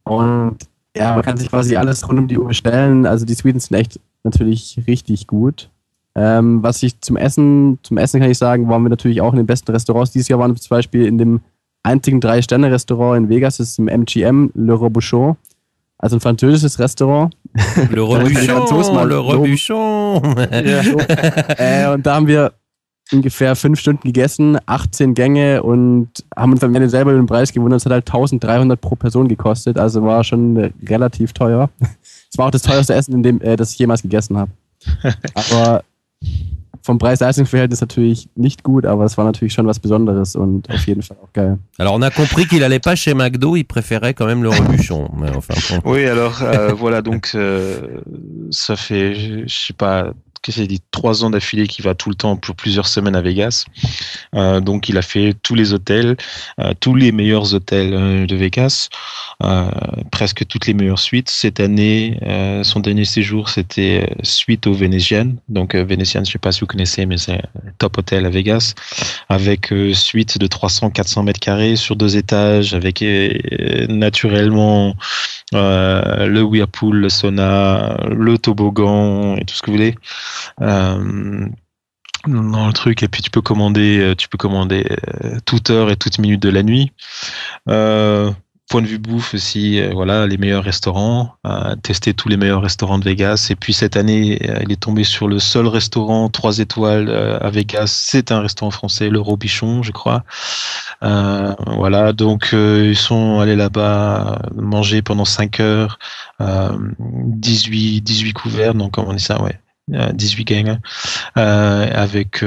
Und ja, man kann sich quasi alles rund um die Uhr bestellen. Also die Suiten sind echt natürlich richtig gut. Was ich zum Essen kann ich sagen, waren wir natürlich auch in den besten Restaurants. Dieses Jahr waren wir zum Beispiel in dem einzigen 3-Sterne-Restaurant in Vegas, das ist im MGM, Le Robuchon. Also ein französisches Restaurant. Le Robuchon. Ja. Und da haben wir ungefähr 5 Stunden gegessen, 18 Gänge und haben uns am Ende selber über den Preis gewundert. Es hat halt 1.300 pro Person gekostet, also war schon relativ teuer. Es war auch das teuerste Essen, das ich jemals gegessen habe. Aber vom Preis-Leistungs-Verhältnis natürlich nicht gut, aber es war natürlich schon was Besonderes und auf jeden Fall auch geil. Alors on a compris qu'il allait pas chez McDo, il préférait quand même le Robuchon. Mais enfin, bon. Oui, alors voilà, donc ça fait, je sais pas, que c'est dit 3 ans d'affilée qu'il va tout le temps pour plusieurs semaines à Vegas. Donc il a fait tous les hôtels, tous les meilleurs hôtels de Vegas, presque toutes les meilleures suites. Cette année, son dernier séjour, c'était suite au Venetian. Donc Venetian, je sais pas si vous connaissez, mais c'est un top hôtel à Vegas, avec suite de 300-400 mètres carrés sur 2 étages, avec naturellement le whirlpool, le sauna, le toboggan et tout ce que vous voulez. Dans le truc, et puis tu peux commander toute heure et toute minute de la nuit. Point de vue bouffe aussi, voilà, les meilleurs restaurants, tester tous les meilleurs restaurants de Vegas. Et puis cette année, il est tombé sur le seul restaurant 3 étoiles à Vegas. C'est un restaurant français, le Robichon, je crois. Voilà, donc ils sont allés là-bas manger pendant 5 heures, 18 couverts, donc comment on dit ça, ouais. 18 gangs, avec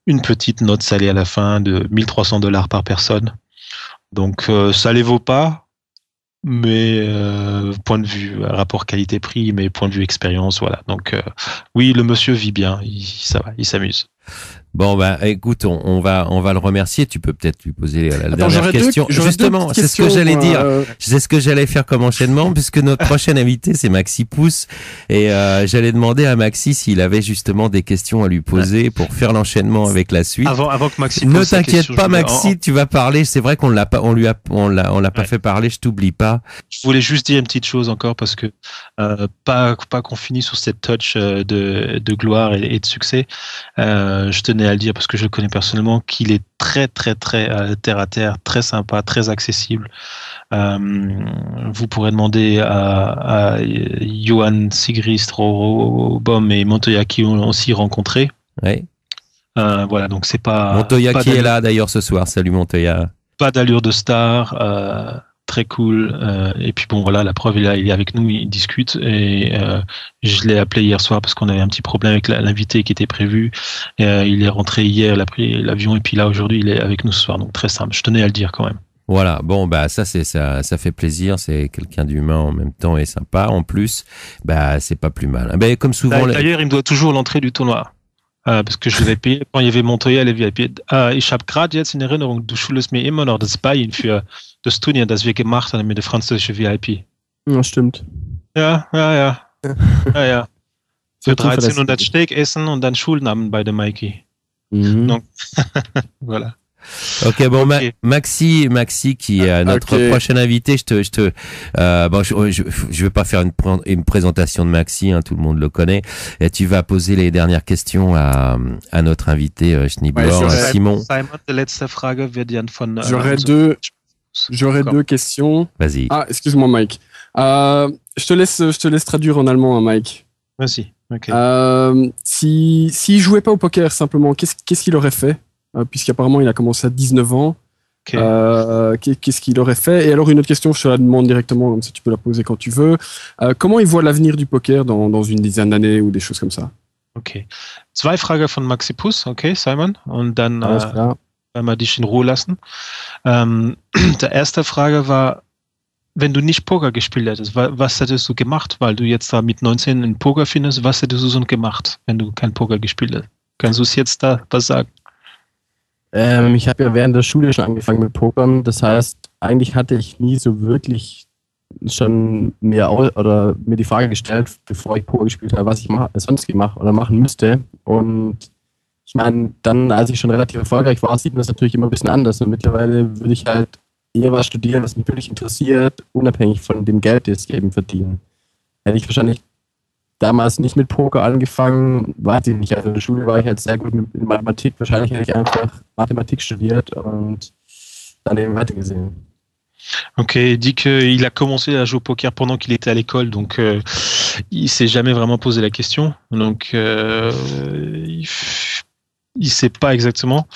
une petite note salée à la fin de $1,300 par personne. Donc ça les vaut pas, mais point de vue rapport qualité-prix, mais point de vue expérience, voilà. Donc oui, le monsieur vit bien, ça va, il s'amuse. Bon, bah, écoute, on va le remercier. Tu peux peut-être lui poser la dernière question. Justement, c'est ce que j'allais dire. C'est ce que j'allais faire comme enchaînement, puisque notre prochain invité, c'est Maxi Pousse. Et, j'allais demander à Maxi s'il avait justement des questions à lui poser pour faire l'enchaînement avec la suite. Avant que Maxi ne t'inquiète pas, Maxi, tu vas parler. C'est vrai qu'on l'a pas fait parler. Je t'oublie pas. Je voulais juste dire une petite chose encore parce que, pas qu'on finisse sur cette touch de gloire et de succès. Je tenais à le dire parce que je le connais personnellement, qu'il est très très très terre à terre, très sympa, très accessible. Vous pourrez demander à Johan Sigrist, Robom et Montoya qui ont aussi rencontré. Ouais. Voilà, donc c'est pas Montoya pas qui est là d'ailleurs ce soir. Salut Montoya. Pas d'allure de star. Très cool. Et puis bon, voilà, la preuve, il est avec nous, il discute. Et je l'ai appelé hier soir parce qu'on avait un petit problème avec l'invité qui était prévu. Il est rentré hier, il a pris l'avion et puis là, aujourd'hui, il est avec nous ce soir. Donc très simple. Je tenais à le dire quand même. Voilà. Bon, bah ça fait plaisir. C'est quelqu'un d'humain en même temps et sympa. En plus, bah c'est pas plus mal. Bah, comme souvent. D'ailleurs, il me doit toujours l'entrée du tournoi. Parce que je devais payer quand il y avait Montoya, les VIP. Ich habe gerade jetzt in Erinnerung, du schuldest mir immer noch das Buy-in für das Turnier, das wir gemacht haben mit der französischen VIP. Ja, stimmt. Ja. Für Sehr 1300 Steak essen und dann Schulden haben bei der Mikey. Donc, voilà. Ok, bon, Maxi, qui est notre prochain invité, je vais pas faire une présentation de Maxi, hein, tout le monde le connaît. Et tu vas poser les dernières questions à notre invité Schneebauer, Simon. Simon, die letzte Frage wird dann von. J'aurais deux questions. Vas-y. Ah, excuse-moi, Mike. Je te laisse traduire en allemand, hein, Mike. Vas-y. Ok. S'il jouait pas au poker simplement, qu'est-ce qu'il aurait fait? Puisqu'apparemment il a commencé à 19 ans. Okay. Qu'est-ce qu'il aurait fait? Et alors une autre question, je te la demande directement, comme ça tu peux la poser quand tu veux. Comment il voit l'avenir du poker dans une dizaine d'années ou des choses comme ça? Okay. 2 Fragen von Maxi Puss, okay, Simon? Und dann werden wir dich in Ruhe lassen. Die erste Frage war, wenn du nicht Poker gespielt hättest, was hättest du gemacht? Weil du jetzt da mit 19 in Poker findest, was hättest du so gemacht, wenn du kein Poker gespielt hättest? Kannst du es jetzt da was sagen? Ich habe ja während der Schule schon angefangen mit Pokern. Das heißt, eigentlich hatte ich nie so wirklich schon mir die Frage gestellt, bevor ich Poker gespielt habe, was ich sonst gemacht oder machen müsste. Und ich meine, dann, als ich schon relativ erfolgreich war, sieht man das natürlich immer ein bisschen anders. Und mittlerweile würde ich halt eher was studieren, was mich wirklich interessiert, unabhängig von dem Geld, das ich eben verdiene. Hätte ich wahrscheinlich damals nicht mit Poker angefangen, weiß ich nicht. Also in der Schule war ich halt sehr gut in Mathematik. Wahrscheinlich hätte ich einfach Mathematik studiert und dann eben weitergesehen. Ok, il dit qu'il a commencé à jouer au poker pendant qu'il était à l'école, donc il s'est jamais vraiment posé la question. Donc il sait pas exactement.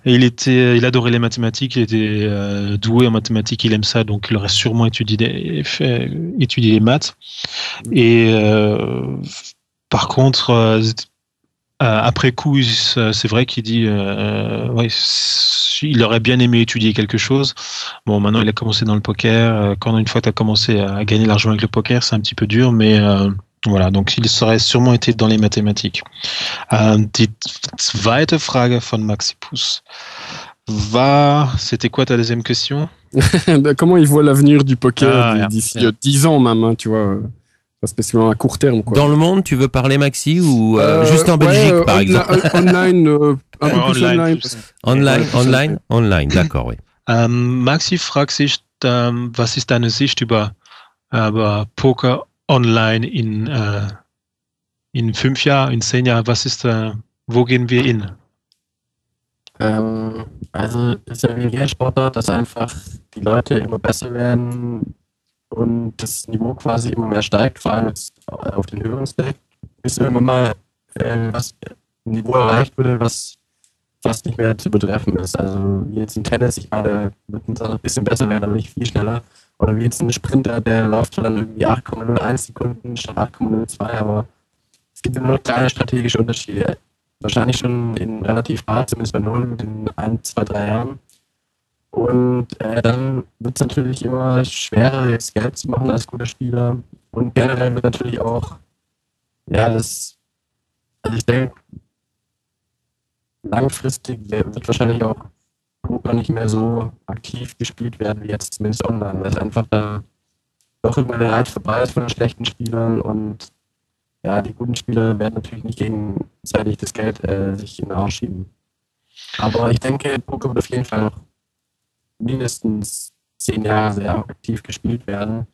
Et il adorait les mathématiques, il était doué en mathématiques, il aime ça, donc il aurait sûrement étudié les maths. Et par contre, après coup, c'est vrai qu'il dit, il aurait bien aimé étudier quelque chose. Bon, maintenant il a commencé dans le poker. Quand une fois tu as commencé à gagner l'argent avec le poker, c'est un petit peu dur, mais voilà, donc il aurait sûrement été dans les mathématiques. Die zweite Frage von Maxi Puss c'était quoi ta deuxième question? Comment il voit l'avenir du poker d'ici 10 ans même, hein, tu vois, pas spécialement à court terme, quoi. Dans le monde, tu veux parler, Maxi, ou juste en Belgique, par exemple? Online, un peu plus online. Online, d'accord, oui. Maxi fragt sich, was ist deine Sicht über Poker online in 5 Jahren, in 10 Jahren? Wo gehen wir hin? Also es ist ja wie jeder Sportart, dass einfach die Leute immer besser werden und das Niveau quasi immer mehr steigt, vor allem jetzt auf den höheren Stake, bis irgendwann mal ein Niveau erreicht wurde, was fast nicht mehr zu übertreffen ist. Also wie jetzt im Tennis, ich meine, wird es ein bisschen besser werden, aber nicht viel schneller. Oder wie jetzt ein Sprinter, der läuft dann irgendwie 8,01 Sekunden statt 8,02, aber es gibt immer noch kleine strategische Unterschiede. Wahrscheinlich schon in relativ bald, zumindest bei 0 in 1, 2, 3 Jahren. Und dann wird es natürlich immer schwerer, jetzt Geld zu machen als guter Spieler. Und generell wird natürlich auch, also ich denke, langfristig wird wahrscheinlich auch Poker nicht mehr so aktiv gespielt werden wie jetzt zumindest online, weil es einfach da doch immer der Reiz vorbei ist von den schlechten Spielern und ja, die guten Spieler werden natürlich nicht gegenseitig das Geld sich in den Arsch schieben. Aber ich denke, Poker wird auf jeden Fall noch mindestens 10 Jahre sehr aktiv gespielt werden.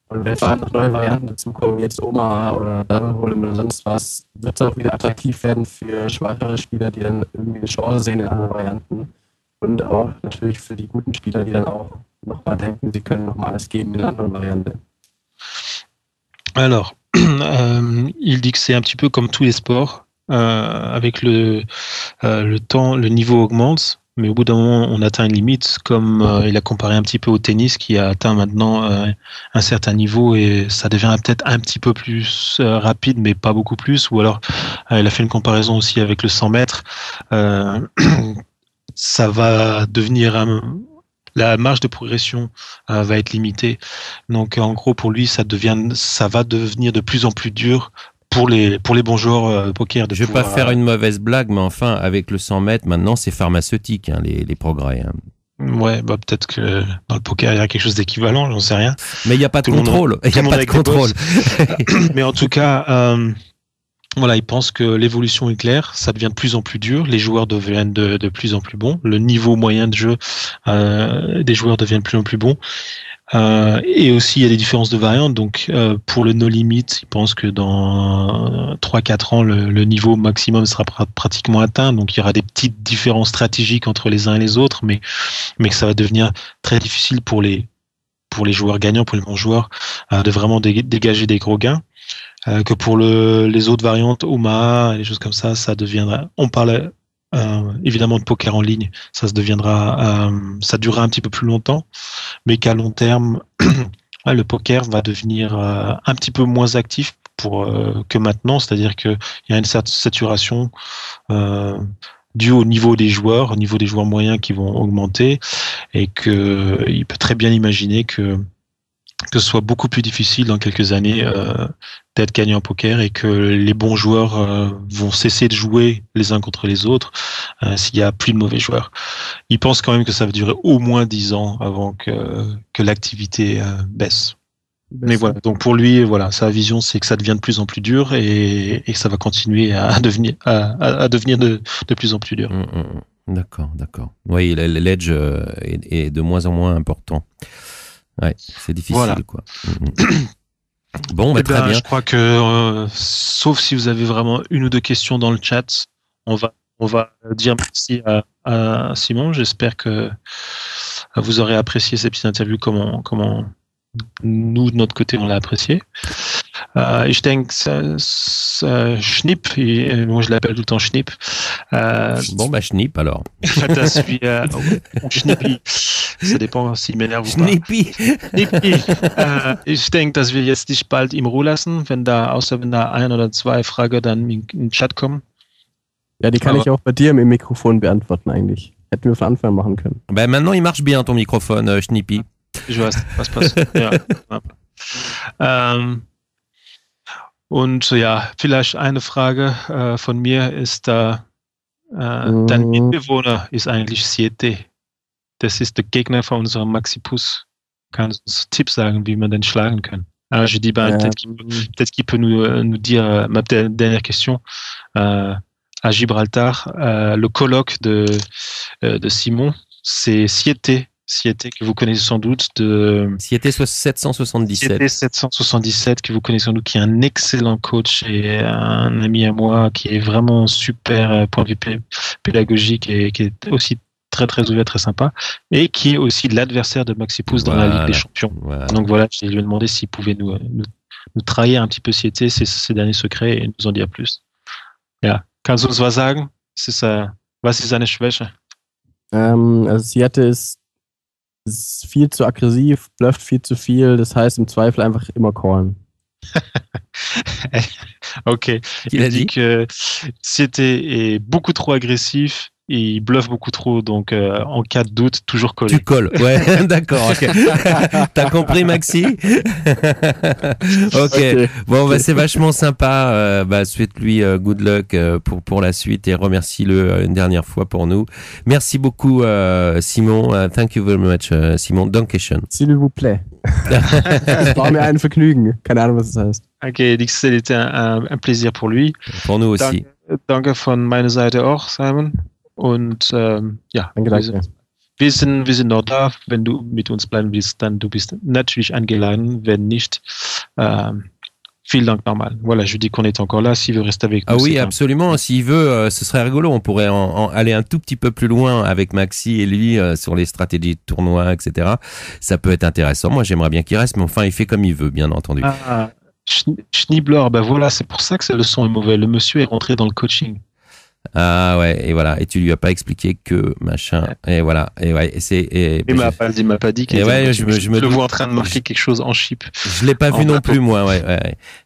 Und wenn vor allem noch neue Varianten dazukommen, jetzt Omaha oder Double Hold'em oder sonst was, wird es auch wieder attraktiv werden für schwachere Spieler, die dann irgendwie eine Chance sehen in anderen Varianten. Und auch natürlich für die guten Spieler, die dann auch nochmal denken, sie können nochmal alles geben in einer anderen Variante. Alors, il dit que c'est un petit peu comme tous les sports, avec le temps, le niveau augmente, mais au bout d'un moment, on atteint une limite, comme il a comparé un petit peu au tennis qui a atteint maintenant un certain niveau et ça devient peut-être un petit peu plus rapide, mais pas beaucoup plus. Ou alors, il a fait une comparaison aussi avec le 100 mètres. Ça va devenir la marge de progression va être limitée. Donc en gros pour lui ça va devenir de plus en plus dur pour les bons joueurs poker. Je vais pas faire une mauvaise blague, mais enfin, avec le 100 mètres, maintenant, c'est pharmaceutique, hein, les progrès. Hein. Ouais, bah peut-être que dans le poker il y a quelque chose d'équivalent, j'en sais rien. Mais il n'y a pas de contrôle. Il y a pas de contrôle. Mais en tout cas, voilà, ils pensent que l'évolution est claire, ça devient de plus en plus dur, les joueurs deviennent de plus en plus bons, le niveau moyen de jeu des joueurs devient de plus en plus bon. Et aussi, il y a des différences de variantes. Donc, pour le no limit, ils pensent que dans 3-4 ans, le niveau maximum sera pratiquement atteint. Donc, il y aura des petites différences stratégiques entre les uns et les autres, mais que ça va devenir très difficile pour les joueurs gagnants, pour les bons joueurs, de vraiment dégager des gros gains. Que pour les autres variantes, Omaha, et les choses comme ça deviendra. On parle évidemment de poker en ligne, ça durera un petit peu plus longtemps, mais qu'à long terme, le poker va devenir un petit peu moins actif que maintenant, c'est-à-dire qu'il y a une certaine saturation due au niveau des joueurs moyens qui vont augmenter, et que il peut très bien imaginer que ce soit beaucoup plus difficile dans quelques années d'être gagnant en poker, et que les bons joueurs vont cesser de jouer les uns contre les autres s'il y a plus de mauvais joueurs. Ils pensent quand même que ça va durer au moins 10 ans avant que l'activité baisse. Mais voilà, donc pour lui, voilà, sa vision, c'est que ça devient de plus en plus dur, et ça va continuer à devenir de plus en plus dur. D'accord. Oui, l'edge est de moins en moins important. Ouais, c'est difficile, voilà. Quoi. Bon, très bien. Je crois que, sauf si vous avez vraiment une ou deux questions dans le chat, on va dire merci à Simon. J'espère que vous aurez apprécié cette petite interview, comment nous, de notre côté, on l'a apprécié. Ich denke, Schnipp, moi je l'appelle tout le temps Schnipp. Bon, Schnipp alors. Schnippi, ça dépend s'il m'énerve ou pas. Schnippi. Ich denke, dass wir jetzt dich bald in Ruhe lassen, außer wenn da ein oder zwei Fragen dann in den Chat kommen. Ja, die kann ich auch bei dir im Mikrofon beantworten eigentlich. Hätten wir von Anfang an machen können. Ben maintenant, il marche bien ton microphone, Schnippi. Ich weiß, was passiert. Ja. Und ja, vielleicht eine Frage von mir ist, dein Mitbewohner ist eigentlich Siete. Das ist der Gegner von unserem Maxipus. Kannst du uns Tipps sagen, wie man den schlagen kann? Alors, je dis, peut-être qu'il peut nous dire, ma dernière question, à Gibraltar, le colloque de Simon, c'est Siete, que vous connaissez sans doute, Siete 777. Siete 777, que vous connaissez sans doute, qui est un excellent coach et un ami à moi, qui est vraiment super point de vue pédagogique, et qui est aussi très très ouvert, très sympa, et qui est aussi l'adversaire de Maxipus dans la Ligue des Champions. Voilà. Donc voilà, je lui ai demandé s'il pouvait nous trahir un petit peu Siete, ses derniers secrets, et nous en dire plus. Ja, kannst du uns was sagen? Was ist seine Schwäche? Also Siete ist viel zu aggressiv, blufft viel zu viel, das heißt im Zweifel einfach immer callen. Ok, il a dit que Siete est beaucoup trop agressif, et il bluffe beaucoup trop, donc en cas de doute, toujours coller. Tu colles, ouais, d'accord, ok. T'as compris, Maxi? Okay. Bon, c'est vachement sympa. Souhaite-lui good luck pour la suite, et remercie-le une dernière fois pour nous. Merci beaucoup, Simon. Thank you very much, Simon. Dankeschön. S'il vous plaît. Das war mir ein Vergnügen. Keine Ahnung, was das heißt. Ok, il dit que c'était un plaisir pour lui. Pour nous aussi. Danke von meiner Seite auch, Simon. Und ja, danke. Wir sind noch da. Wenn du mit uns bleiben willst, dann du bist natürlich eingeladen. Wenn nicht, vielen Dank nochmal. Voilà, je dis qu'on est encore là. S'il veut rester avec nous. Ah oui, absolument. S'il veut, ce serait rigolo. On pourrait aller un tout petit peu plus loin avec Maxi et lui sur les stratégies de tournoi, etc. Ça peut être intéressant. Moi, j'aimerais bien qu'il reste, mais enfin, il fait comme il veut, bien entendu. Schnibbler, voilà, c'est pour ça que le son est mauvais. Le monsieur est rentré dans le coaching. Ah ouais, et voilà. Et tu lui as pas expliqué que machin. Et voilà. Et ouais, Il m'a pas dit qu'il et ouais, était, je me le vois en train de marquer quelque chose en chip. Je l'ai pas vu non plus, moi. Ouais.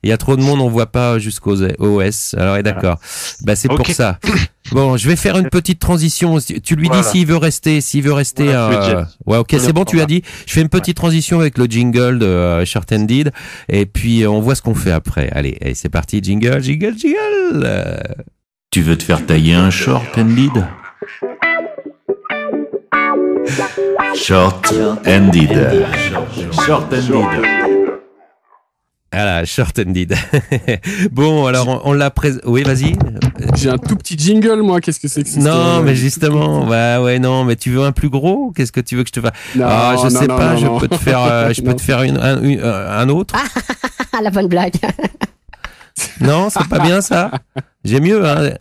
Il y a trop de monde, on voit pas jusqu'aux OS. Alors, d'accord. Bah, c'est pour ça. Bon, je vais faire une petite transition. Tu lui dis s'il veut rester, ouais, ok, c'est bon, tu as dit. Je fais une petite transition avec le jingle de Short and Deed. Et puis, on voit ce qu'on fait après. Allez, c'est parti. Jingle. Tu veux te faire tailler un short and lead? Short and lead. Short and lead. Voilà, Short and Deed. Bon, alors on l'a présenté. Oui, vas-y. J'ai un tout petit jingle, moi. Qu'est-ce que c'est que ça? Non, mais justement, ouais, non, mais tu veux un plus gros? Qu'est-ce que tu veux que je te fasse? Je sais pas. Je peux te faire un autre. La bonne blague. Non, c'est pas bien ça. J'ai mieux. Hein.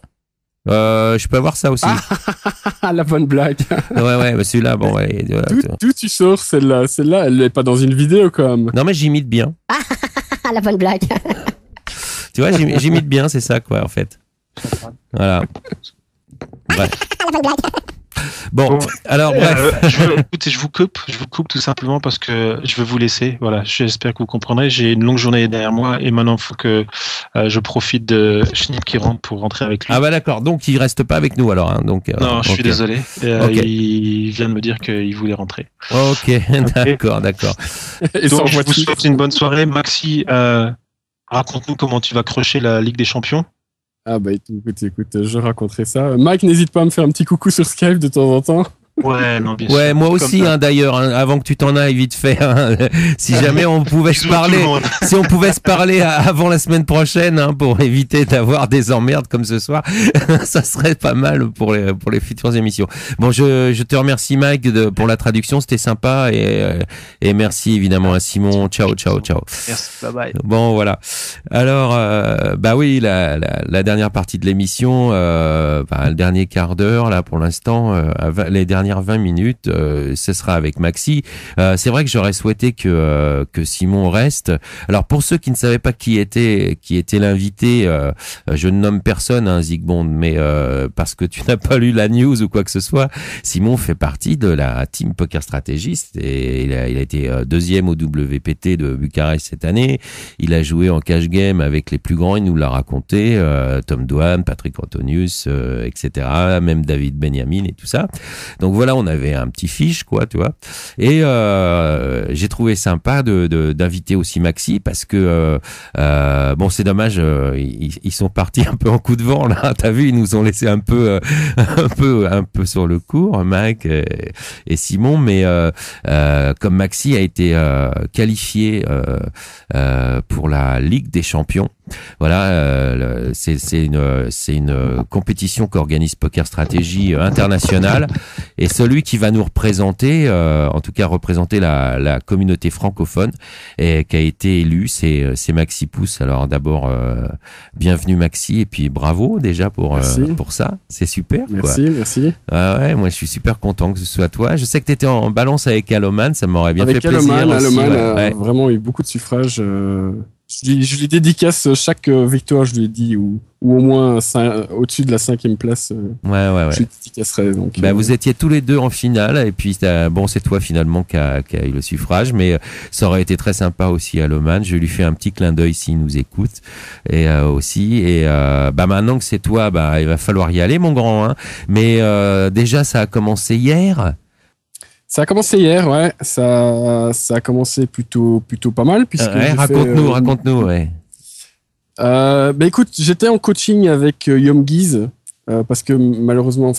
Je peux avoir ça aussi. La bonne blague. Ouais, mais celui-là, bon, ouais. D'où tu sors celle-là, elle est pas dans une vidéo quand même. Non, mais j'imite bien. La bonne blague. Tu vois, j'imite bien, c'est ça, quoi, en fait. Voilà. Ouais. La bonne blague. Bon, alors bref. Écoutez, je vous coupe tout simplement parce que je veux vous laisser. Voilà, j'espère que vous comprendrez. J'ai une longue journée derrière moi et maintenant il faut que je profite de Schnipp qui rentre pour rentrer avec lui. Ah bah d'accord, donc il reste pas avec nous alors. Hein, donc, non, je suis désolé. Okay. Il vient de me dire qu'il voulait rentrer. Ok, d'accord. Donc je vous souhaite une bonne soirée. Maxi, raconte-nous comment tu vas crocher la Ligue des Champions. Ah bah écoute, je raconterai ça. Mike, n'hésite pas à me faire un petit coucou sur Skype de temps en temps. Ouais, non, bien ouais, sûr. Moi aussi, d'ailleurs, avant que tu t'en ailles vite fait, si jamais on pouvait se parler, avant la semaine prochaine, pour éviter d'avoir des emmerdes comme ce soir, ça serait pas mal pour les futures émissions. Bon, je te remercie Mike pour la traduction, c'était sympa et merci évidemment à Simon. Ciao. Merci, bye bye. Bon, voilà. Alors, bah oui, la dernière partie de l'émission, le dernier quart d'heure là pour l'instant, les dernières 20 minutes, ce sera avec Maxi. C'est vrai que j'aurais souhaité que Simon reste. Alors pour ceux qui ne savaient pas qui était l'invité, je ne nomme personne, Zygmunt, mais parce que tu n'as pas lu la news ou quoi que ce soit, Simon fait partie de la team Poker Stratégiste et il a été deuxième au WPT de Bucarest cette année. Il a joué en cash game avec les plus grands, il nous l'a raconté, Tom Dwan, Patrick Antonius, etc. Même David Benjamin et tout ça. Donc voilà, on avait un petit fiche, quoi, tu vois. Et j'ai trouvé sympa d'inviter aussi Maxi parce que bon, c'est dommage, ils sont partis un peu en coup de vent là. T'as vu, ils nous ont laissé un peu sur le cours, Mike et Simon. Mais comme Maxi a été qualifié pour la Ligue des Champions. Voilà, c'est une compétition qu'organise Poker Stratégie internationale et celui qui va nous représenter, en tout cas représenter la communauté francophone et qui a été élu, c'est Maxi Pousse. Alors d'abord, bienvenue Maxi et puis bravo déjà pour ça, c'est super. Merci. Ah ouais, moi je suis super content que ce soit toi. Je sais que tu étais en balance avec Aloman, ça m'aurait bien fait plaisir. Aloman a vraiment eu beaucoup de suffrages. Je lui dédicace chaque victoire, je lui ai dit, ou au moins au-dessus de la 5e place. Ouais. Je lui dédicacerai. Donc, vous étiez tous les deux en finale, et puis bon, c'est toi finalement qui a eu le suffrage, mais ça aurait été très sympa aussi à Loman. Je lui fais un petit clin d'œil s'il nous écoute, et aussi. Et maintenant que c'est toi, il va falloir y aller, mon grand. Mais déjà, ça a commencé hier. Ça a commencé hier, ouais. Ça a commencé plutôt pas mal. Puisque raconte-nous, ouais. Écoute, j'étais en coaching avec Yom Giz, parce que malheureusement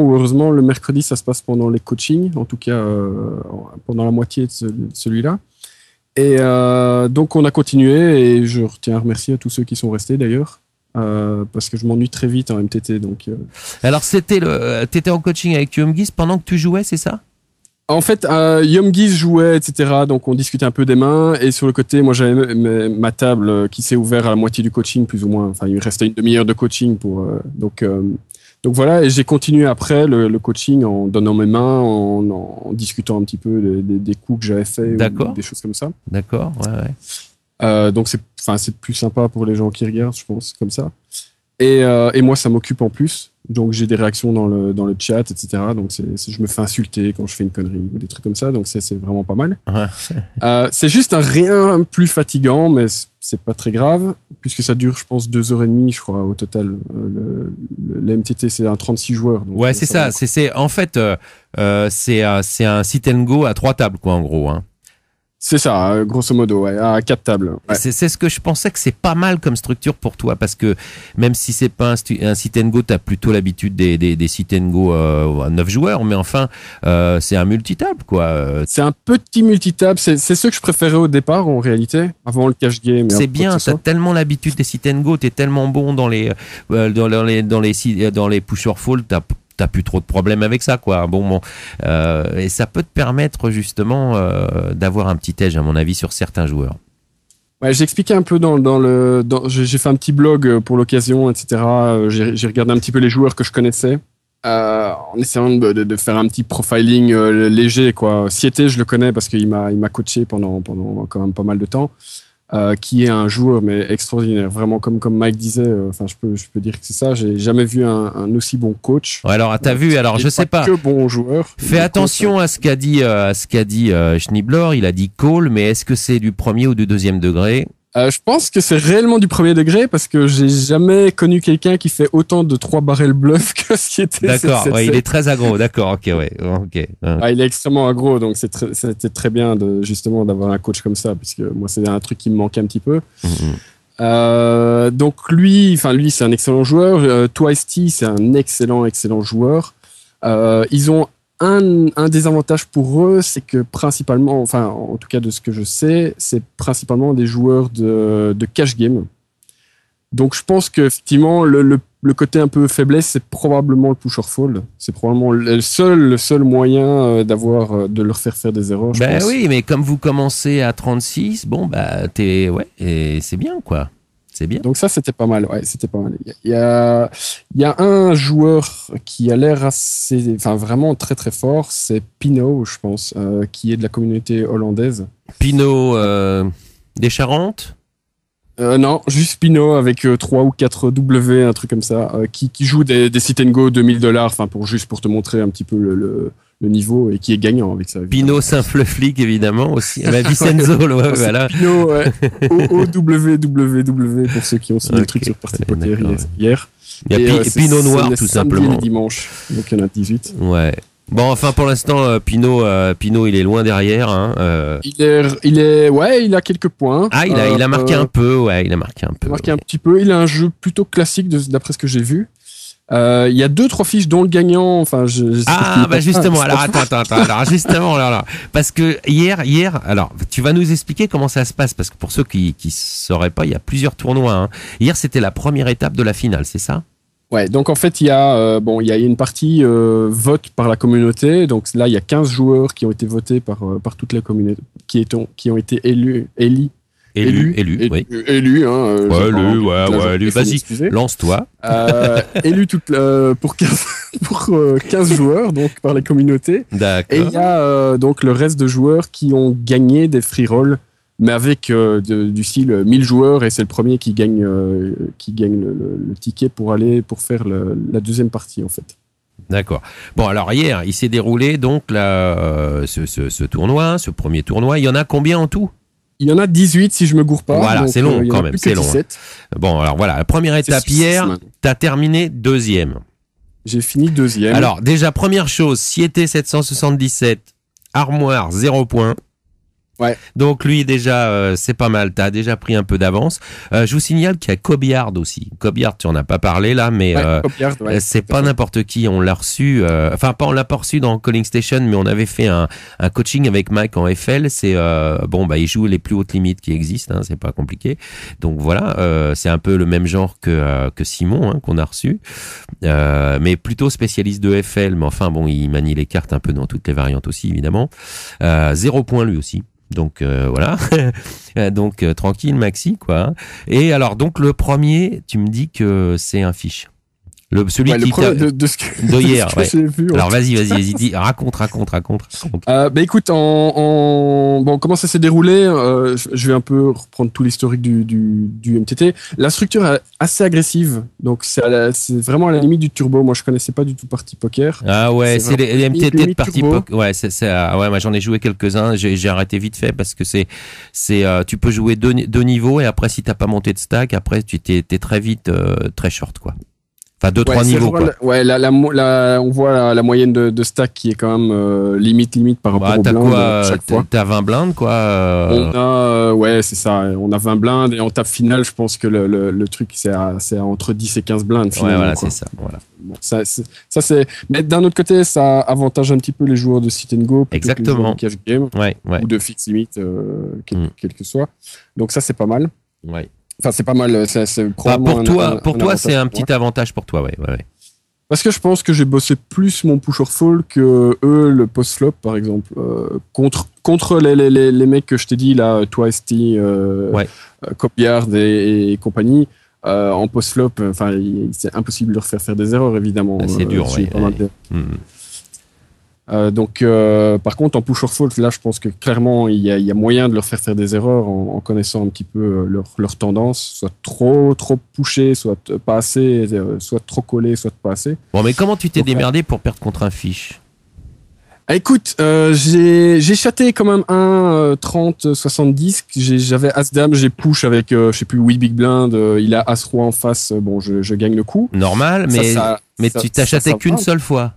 ou heureusement, le mercredi, ça se passe pendant les coachings, en tout cas pendant la moitié de celui-là. Et donc, on a continué et je tiens à remercier à tous ceux qui sont restés d'ailleurs. Parce que je m'ennuie très vite en MTT. Donc, Alors, t'étais en coaching avec Yom Giz pendant que tu jouais, c'est ça ? En fait, Yom Giz jouait, etc. Donc, on discutait un peu des mains. Et sur le côté, moi, j'avais ma table qui s'est ouverte à la moitié du coaching, plus ou moins. Enfin, il restait une demi-heure de coaching pour. Donc voilà. Et j'ai continué après le coaching en donnant mes mains, en discutant un petit peu des coups que j'avais fait, ou des choses comme ça. D'accord. Ouais. Donc c'est plus sympa pour les gens qui regardent, je pense, comme ça. Et moi, ça m'occupe en plus. Donc, j'ai des réactions dans le chat, etc. Donc, je me fais insulter quand je fais une connerie ou des trucs comme ça. Donc, c'est vraiment pas mal. Ouais. C'est juste un rien plus fatigant, mais c'est pas très grave, puisque ça dure, je pense, 2h30, je crois, au total. Le MTT, c'est un 36 joueurs. Donc, Ouais, c'est ça. En fait, c'est un sit and go à 3 tables, quoi, en gros. Hein. C'est ça, grosso modo, ouais, à 4 tables. Ouais. C'est ce que je pensais que c'est pas mal comme structure pour toi, parce que même si c'est pas un sit and go, t'as plutôt l'habitude des sit and go à 9 joueurs, mais enfin, c'est un multitable, quoi. C'est un petit multitable, c'est ce que je préférais au départ, en réalité, avant le cash game. C'est bien, t'as tellement l'habitude des sit and go, t'es tellement bon dans les push or fall, t'as plus trop de problèmes avec ça, quoi. Bon, et ça peut te permettre justement d'avoir un petit edge, à mon avis, sur certains joueurs. Ouais, j'ai expliqué un peu j'ai fait un petit blog pour l'occasion, etc. J'ai regardé un petit peu les joueurs que je connaissais, en essayant de faire un petit profiling léger, quoi. Siete, je le connais parce qu'il m'a coaché pendant quand même pas mal de temps. Qui est un joueur mais extraordinaire, vraiment comme Mike disait. Enfin, je peux dire que c'est ça. J'ai jamais vu un aussi bon coach. Ouais, alors t'as vu, alors je sais pas. Que bon joueur. Fais attention à ce qu'a dit Schneebler. Il a dit call, mais est-ce que c'est du premier ou du deuxième degré? Je pense que c'est réellement du premier degré parce que j'ai jamais connu quelqu'un qui fait autant de 3 barrels bluff que ce qui était. D'accord, ouais, il est très aggro. D'accord, ok, ouais, ok. Ah, il est extrêmement aggro, donc c'était très bien justement d'avoir un coach comme ça, puisque moi c'est un truc qui me manquait un petit peu. Donc lui, c'est un excellent joueur. Twice-T, c'est un excellent joueur. Ils ont un désavantage pour eux, c'est que principalement, enfin en tout cas de ce que je sais, c'est principalement des joueurs de cash game. Donc je pense qu'effectivement le côté un peu faiblesse, c'est probablement le push or fold. C'est probablement le seul moyen de leur faire des erreurs. Ben oui, mais comme vous commencez à 36, bon bah et c'est bien, quoi. C'est bien. Donc ça, c'était pas mal. Ouais, c'était pas mal. Il y a un joueur qui a l'air vraiment très très fort. C'est Pinot, je pense, qui est de la communauté hollandaise. Pinot des Charentes? Non, juste Pinot avec 3 ou 4 W, un truc comme ça, qui joue des sit and go $2000, enfin pour te montrer un petit peu le niveau, et qui est gagnant avec ça. Pinot simple flic, évidemment, aussi. Vincenzo, ouais, voilà. Pinot, ouais. OWWW pour ceux qui ont signé le truc sur Party Poker hier. Il y a Pinot Noir, tout simplement. Et dimanche, donc il y en a 18. Ouais. Bon, enfin, pour l'instant, Pinot, il est loin derrière. Hein, il a quelques points. Ah, il a marqué un peu, ouais, il a marqué un peu. Un petit peu. Il a un jeu plutôt classique d'après ce que j'ai vu. Il y a 2-3 fiches dont le gagnant, enfin, justement, alors attends, alors justement, alors, parce que hier, alors, tu vas nous expliquer comment ça se passe, parce que pour ceux qui sauraient pas, il y a plusieurs tournois, hein. Hier, c'était la première étape de la finale, c'est ça? Ouais, donc en fait, il y a une partie vote par la communauté. Donc là, il y a 15 joueurs qui ont été votés par toute la communauté, qui ont été élus, oui. Élus, vas-y, lance-toi. Élus pour 15 joueurs, donc par la communauté. D'accord. Et il y a donc le reste de joueurs qui ont gagné des free rolls, mais avec du style 1000 joueurs, et c'est le premier qui gagne le ticket pour faire la deuxième partie, en fait. D'accord. Bon, alors hier, il s'est déroulé donc ce tournoi, ce premier tournoi. Il y en a combien en tout? Il y en a 18 si je me gourre pas. Voilà, c'est long quand même, c'est long. 17. Bon, alors voilà, la première étape hier, t'as terminé deuxième. J'ai fini deuxième. Alors déjà, première chose, Siete 777, Armoire 0 points. Ouais. Donc lui déjà c'est pas mal, t'as déjà pris un peu d'avance. Je vous signale qu'il y a Cobiard aussi. Cobiard, tu en as pas parlé là, mais c'est pas n'importe qui. On l'a reçu, on l'a pas reçu dans Calling Station, mais on avait fait un coaching avec Mike en FL. C'est il joue les plus hautes limites qui existent, hein, c'est pas compliqué. Donc voilà, c'est un peu le même genre que Simon, hein, qu'on a reçu, mais plutôt spécialiste de FL. Mais enfin bon, il manie les cartes un peu dans toutes les variantes aussi évidemment. 0 point lui aussi. Donc voilà, donc tranquille Maxi, quoi. Et alors donc le premier, tu me dis que c'est un fiche. Celui Ouais, le qui problème t'a... de ce que, de hier, de ce que ouais. j'ai vu. Alors vas-y, dis, raconte. Écoute, bon, comment ça s'est déroulé je vais un peu reprendre tout l'historique du MTT. La structure est assez agressive, donc c'est vraiment à la limite du turbo. Moi, je connaissais pas du tout Party Poker. Ah ouais, c'est les MTT de limite Party turbo. Poker. Ouais, ouais, moi j'en ai joué quelques-uns. J'ai arrêté vite fait parce que tu peux jouer deux niveaux et après si t'as pas monté de stack, après tu t'es très vite très short quoi. Enfin 2-3 Ouais, niveaux quoi. On voit la moyenne de stack qui est quand même limite par rapport Bah, au t'as blind quoi chaque fois. T'as 20 blindes quoi. On a, ouais, c'est ça. On a 20 blindes et en table finale, je pense que le truc, c'est entre 10 et 15 blindes. Ouais, Finalement, voilà, quoi. c'est ça. Voilà. Bon, ça, c'est. Mais d'un autre côté, ça avantage un petit peu les joueurs de sit and go plutôt que les joueurs Exactement. de cash game Ouais. ou de fixe limite, quel que soit. Donc ça, c'est pas mal. Ouais. Enfin, c'est pas mal. C'est Bah, probablement pour toi, c'est un avantage pour moi. petit avantage pour toi, ouais. Parce que je pense que j'ai bossé plus mon push or fall que eux, le post-flop, par exemple. Contre les mecs que je t'ai dit, là, Twice T, Copyard et compagnie, en post-flop, c'est impossible de leur faire des erreurs, évidemment. C'est dur, j'ai ouais. pas mal de- Donc, par contre, en push or fall, là, je pense que clairement, il y a moyen de leur faire des erreurs en connaissant un petit peu leur tendance, soit trop pusher, soit pas assez, soit trop collé, soit pas assez. Bon, mais comment tu t'es Donc, démerdé pour perdre contre un fiche? Ah, écoute, j'ai chaté quand même un 30-70. J'avais As-Dame, j'ai push avec, je sais plus, 8 Big Blind. Il a As-Roi en face. Bon, je gagne le coup. Normal, mais tu t'as chaté qu'une seule fois.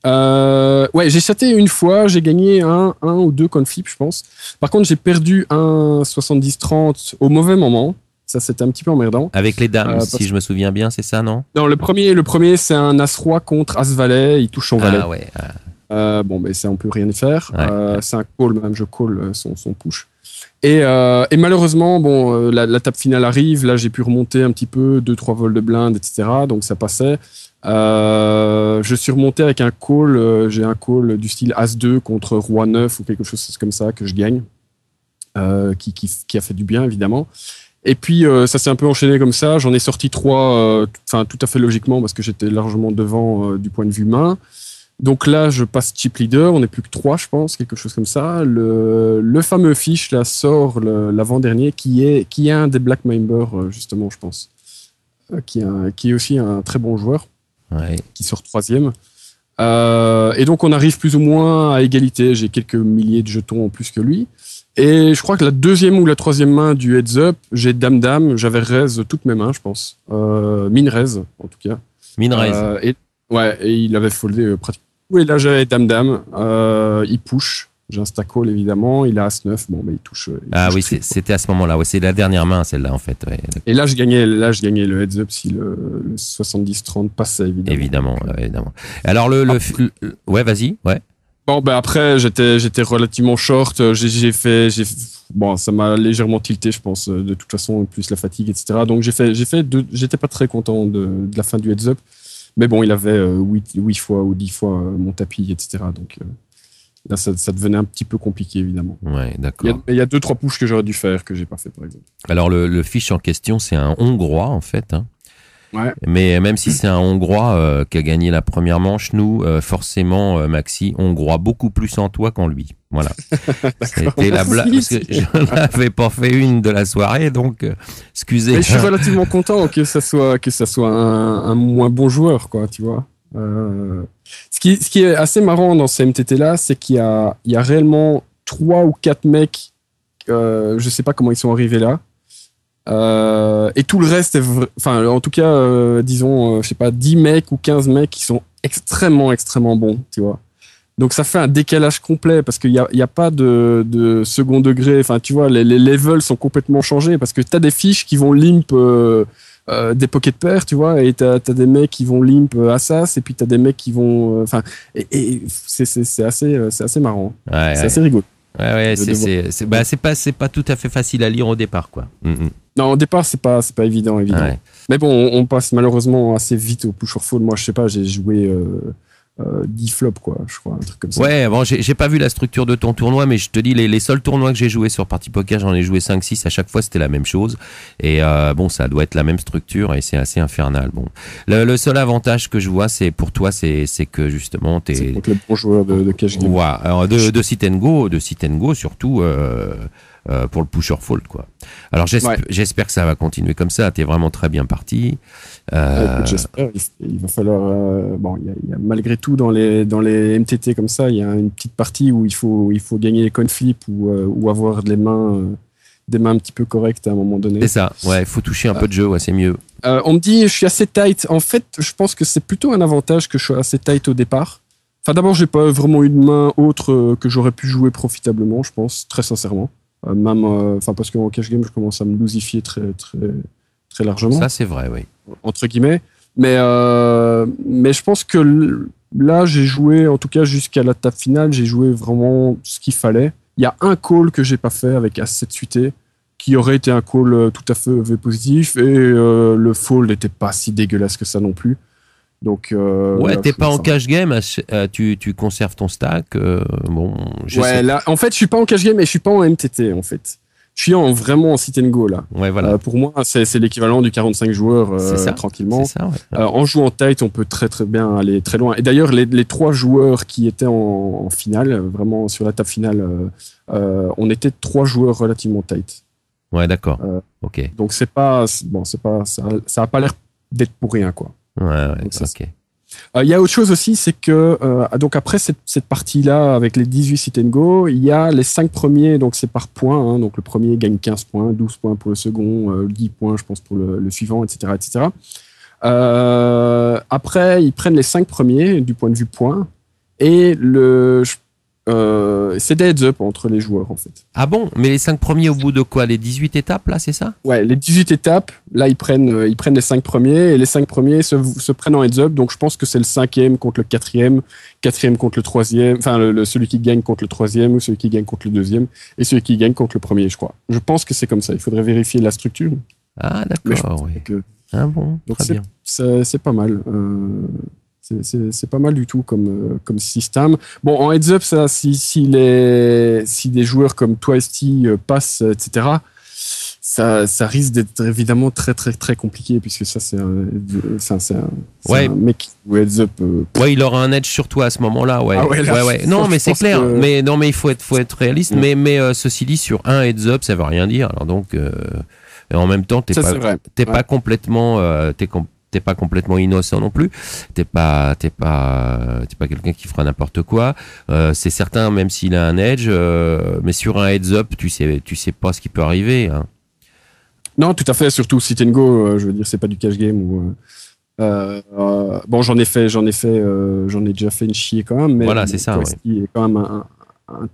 Ouais, j'ai chaté une fois, j'ai gagné un ou deux coin flip, je pense. Par contre, j'ai perdu un 70-30 au mauvais moment. Ça, c'était un petit peu emmerdant. Avec les dames, si je me souviens bien, c'est ça, non? Non, le premier, c'est un As-Roi contre As-Valet. Il touche son valet. Ah ouais. Bon, mais ça, on peut rien y faire. Ouais. C'est un call, même, je call son push. Et malheureusement, bon, la table finale arrive. Là, j'ai pu remonter un petit peu, 2-3 vols de blinde, etc. Donc, ça passait. Je suis remonté avec un call. J'ai un call du style As-2 contre Roi 9 ou quelque chose comme ça que je gagne. Qui a fait du bien, évidemment. Et puis, ça s'est un peu enchaîné comme ça. J'en ai sorti 3, tout à fait logiquement, parce que j'étais largement devant du point de vue main. Donc là, je passe chip leader. On n'est plus que 3, je pense, quelque chose comme ça. Le fameux fiche, là, sort l'avant-dernier, qui est un des Black Members, justement, je pense. Qui est aussi un très bon joueur. Ouais. Qui sort 3e. Et donc, on arrive plus ou moins à égalité. J'ai quelques milliers de jetons en plus que lui. Et je crois que la 2e ou la 3e main du heads up, j'ai dame-dame. J'avais raise toutes mes mains, je pense. Min raise, en tout cas. Min raise. Et il avait foldé pratiquement. Oui, là, j'avais dame-dame. Il push. J'ai un stack call, évidemment. Il a As-9. Bon, mais il touche. Oui, c'était à ce moment-là. Ouais, c'est la dernière main, celle-là, en fait. Ouais. Et là, je gagnais le heads up si le 70-30 passait, évidemment. Évidemment. Alors, ouais, vas-y. Ouais. Bon, ben après, j'étais relativement short. Bon, ça m'a légèrement tilté, je pense, de toute façon, plus la fatigue, etc. Donc, j'étais pas très content de la fin du heads up. Mais bon, il avait 8 fois ou 10 fois mon tapis, etc. Donc, là, ça devenait un petit peu compliqué, évidemment. Ouais, d'accord. Il y a 2-3 pushes que j'aurais dû faire, que j'ai pas fait, par exemple. Alors, le fiche en question, c'est un Hongrois, en fait. Hein. Ouais. Mais même si c'est un Hongrois qui a gagné la première manche, nous, forcément, Maxi, on croit beaucoup plus en toi qu'en lui. Voilà. C'était la blague, parce que je n'avais pas fait une de la soirée, donc excusez. Mais je suis relativement content que ça soit un moins bon joueur, quoi, tu vois. Ce qui est assez marrant dans ces MTT-là, c'est qu'il y a réellement 3 ou 4 mecs, je sais pas comment ils sont arrivés là. Et tout le reste en tout cas, disons, je sais pas, 10 mecs ou 15 mecs qui sont extrêmement bons, tu vois. Donc ça fait un décalage complet parce qu'il y a pas de second degré. Enfin, tu vois, les levels sont complètement changés parce que t'as des fiches qui vont limp des pocket pairs, tu vois, et t'as des mecs qui vont limp Assas, et puis t'as des mecs qui vont, et c'est assez marrant. Ouais, c'est assez rigolo. Ouais, c'est pas tout à fait facile à lire au départ, quoi. Non, au départ, c'est pas évident. Ouais. Mais bon, on passe malheureusement assez vite au push or fall. Moi, je sais pas, j'ai joué 10 flops, quoi, je crois, un truc comme ça. Ouais, bon, j'ai pas vu la structure de ton tournoi, mais je te dis, les seuls tournois que j'ai joués sur Party Poker, j'en ai joué 5-6, à chaque fois c'était la même chose. Et bon, ça doit être la même structure et c'est assez infernal. Bon, le seul avantage que je vois, c'est pour toi, c'est que justement, C'est contre les bons joueurs de cash game. Ouais, alors de sit and go surtout pour le pusher fold, quoi. Alors j'espère que ça va continuer comme ça. T'es vraiment très bien parti. Écoute, j'espère. Il va falloir. Bon, il y a malgré tout dans les MTT comme ça, il y a une petite partie où il faut gagner les coin flip ou avoir des mains un petit peu correctes à un moment donné. C'est ça. Ouais, il faut toucher un peu de jeu. Ouais, c'est mieux. On me dit, je suis assez tight. En fait, je pense que c'est plutôt un avantage que je sois assez tight au départ. Enfin, d'abord, j'ai pas vraiment eu de main autre que j'aurais pu jouer profitablement, je pense, très sincèrement. Même, parce qu'en cash game, je commence à me losifier très, très, très largement. Ça, c'est vrai, oui. Entre guillemets. Mais je pense que là, j'ai joué, en tout cas jusqu'à la table finale, j'ai joué vraiment ce qu'il fallait. Il y a un call que j'ai pas fait avec As-7 suité, qui aurait été un call tout à fait positif, et le fold n'était pas si dégueulasse que ça non plus. Donc, ouais, là, t'es pas en ça cash game, tu conserves ton stack. Bon, je sais. là, en fait, je suis pas en cash game et je suis pas en MTT, en fait. Je suis vraiment en sit and go, là. Ouais, voilà. Pour moi, c'est l'équivalent du 45 joueurs C'est ça. tranquillement. C'est ça, ouais. En jouant tight, on peut très très bien aller très loin. Et d'ailleurs, les 3 joueurs qui étaient en finale, vraiment sur la table finale, on était 3 joueurs relativement tight. Ouais, d'accord. Ok. Donc c'est pas ça a pas l'air d'être pour rien, quoi. Ouais, Donc ça, ok. Il y a autre chose aussi, c'est que donc après cette partie-là, avec les 18 sit and go, il y a les 5 premiers, donc c'est par points. Hein, donc le premier gagne 15 points, 12 points pour le second, 10 points, je pense, pour le suivant, etc., etc. Après, ils prennent les 5 premiers du point de vue points et c'est des heads up entre les joueurs, en fait. Ah bon? Mais les 5 premiers au bout de quoi? Les 18 étapes, là, c'est ça? Ouais, les 18 étapes, là, ils prennent les 5 premiers, et les 5 premiers se prennent en heads up, donc je pense que c'est le 5e contre le 4e, 4e contre le 3e, enfin, celui qui gagne contre le 3e, ou celui qui gagne contre le 2e, et celui qui gagne contre le premier, je crois. Je pense que c'est comme ça, il faudrait vérifier la structure. Ah, Mais je d'accord, pense oui. que- Ah bon, Donc très bien. c'est pas mal. C'est pas mal du tout comme système. Bon, en heads up, ça, si des joueurs comme toi, Esti, passent, etc., ça risque d'être évidemment très très très compliqué, puisque ça c'est Ouais. un mec qui joue heads up. Ouais, il aura un edge sur toi à ce moment-là, ouais. Ah ouais, là, ouais. je Non, pense- mais je c'est pense clair. que- Mais non, mais il faut être réaliste. Mm. Mais ceci dit, sur un heads up, ça veut rien dire. Alors donc, et en même temps, Ça, c'est vrai. t'es Ouais. pas complètement, t'es pas complètement innocent non plus. T'es pas quelqu'un qui fera n'importe quoi. C'est certain, même s'il a un edge, mais sur un heads up, tu sais pas ce qui peut arriver. Hein. Non, tout à fait. Surtout sit and go. Je veux dire, c'est pas du cash game ou. Bon, j'en ai déjà fait une chier quand même. Mais Voilà, c'est ça, Toi, ouais. Il est quand même un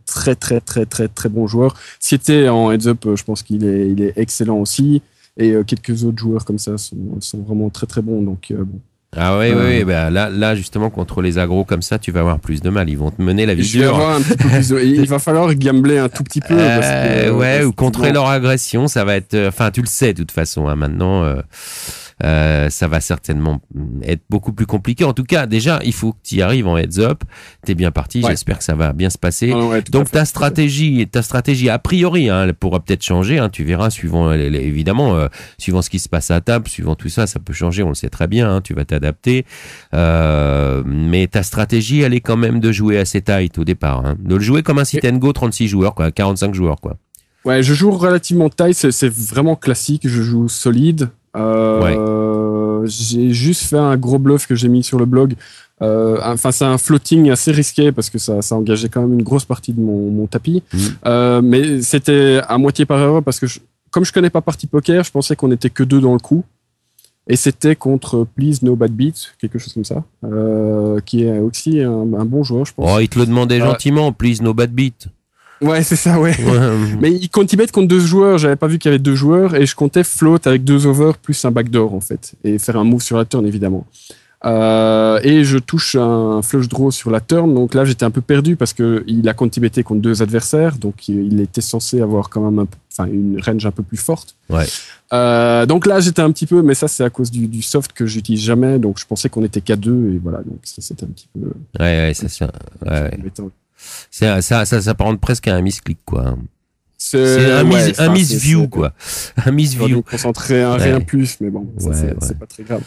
très très très très très bon joueur. S'il était en heads up, je pense qu'il est excellent aussi. Et quelques autres joueurs comme ça sont vraiment très très bons. Donc bon. Ah oui, bah là justement contre les agros comme ça, tu vas avoir plus de mal. Ils vont te mener la vie Je vais dure. avoir un petit peu plus. Il va falloir gambler un tout petit peu. Parce que, Ouais, ou parce contrer que, leur agression, ça va être. Enfin, tu le sais de toute façon. Hein, maintenant, ça va certainement être beaucoup plus compliqué. En tout cas, déjà, il faut que tu y arrives en heads up. T'es bien parti. Ouais. J'espère que ça va bien se passer. Ouais, tout à Donc fait. ta stratégie a priori, hein, elle pourra peut-être changer. Hein, tu verras suivant évidemment, suivant ce qui se passe à table, suivant tout ça, ça peut changer. On le sait très bien. Hein, tu vas t'adapter. Mais ta stratégie, elle est quand même de jouer assez tight au départ. Hein, de le jouer comme un sit and go 36 joueurs, quoi, 45 joueurs, quoi. Ouais, je joue relativement tight, c'est vraiment classique, je joue solide. J'ai juste fait un gros bluff que j'ai mis sur le blog. Enfin, c'est un floating assez risqué parce que ça engageait quand même une grosse partie de mon tapis. Mais c'était à moitié par erreur parce que comme je connais pas Party Poker, je pensais qu'on était que 2 dans le coup. Et c'était contre Please No Bad Beat, quelque chose comme ça, qui est aussi un bon joueur, je pense. Oh, il te le demandait gentiment, please no bad beat. Ouais, c'est ça, ouais. Ouais. Mais il compte y mettre contre 2 joueurs, j'avais pas vu qu'il y avait 2 joueurs, et je comptais float avec 2 overs plus un backdoor, en fait, et faire un move sur la turn, évidemment. Et je touche un flush draw sur la turn. Donc là, j'étais un peu perdu parce qu'il a conti-betté contre 2 adversaires. Donc il était censé avoir quand même une range un peu plus forte. Ouais. Donc là, j'étais un petit peu, mais ça, c'est à cause du soft que j'utilise jamais. Donc je pensais qu'on était K2 et voilà. Donc ça, c'était un petit peu. Ouais, c'est ça. Ouais. Ça s'apparente presque à un misclick, quoi. C'est un misview, quoi. Un misview. Je me concentrer un rien plus, mais bon, ça, c'est pas très grave.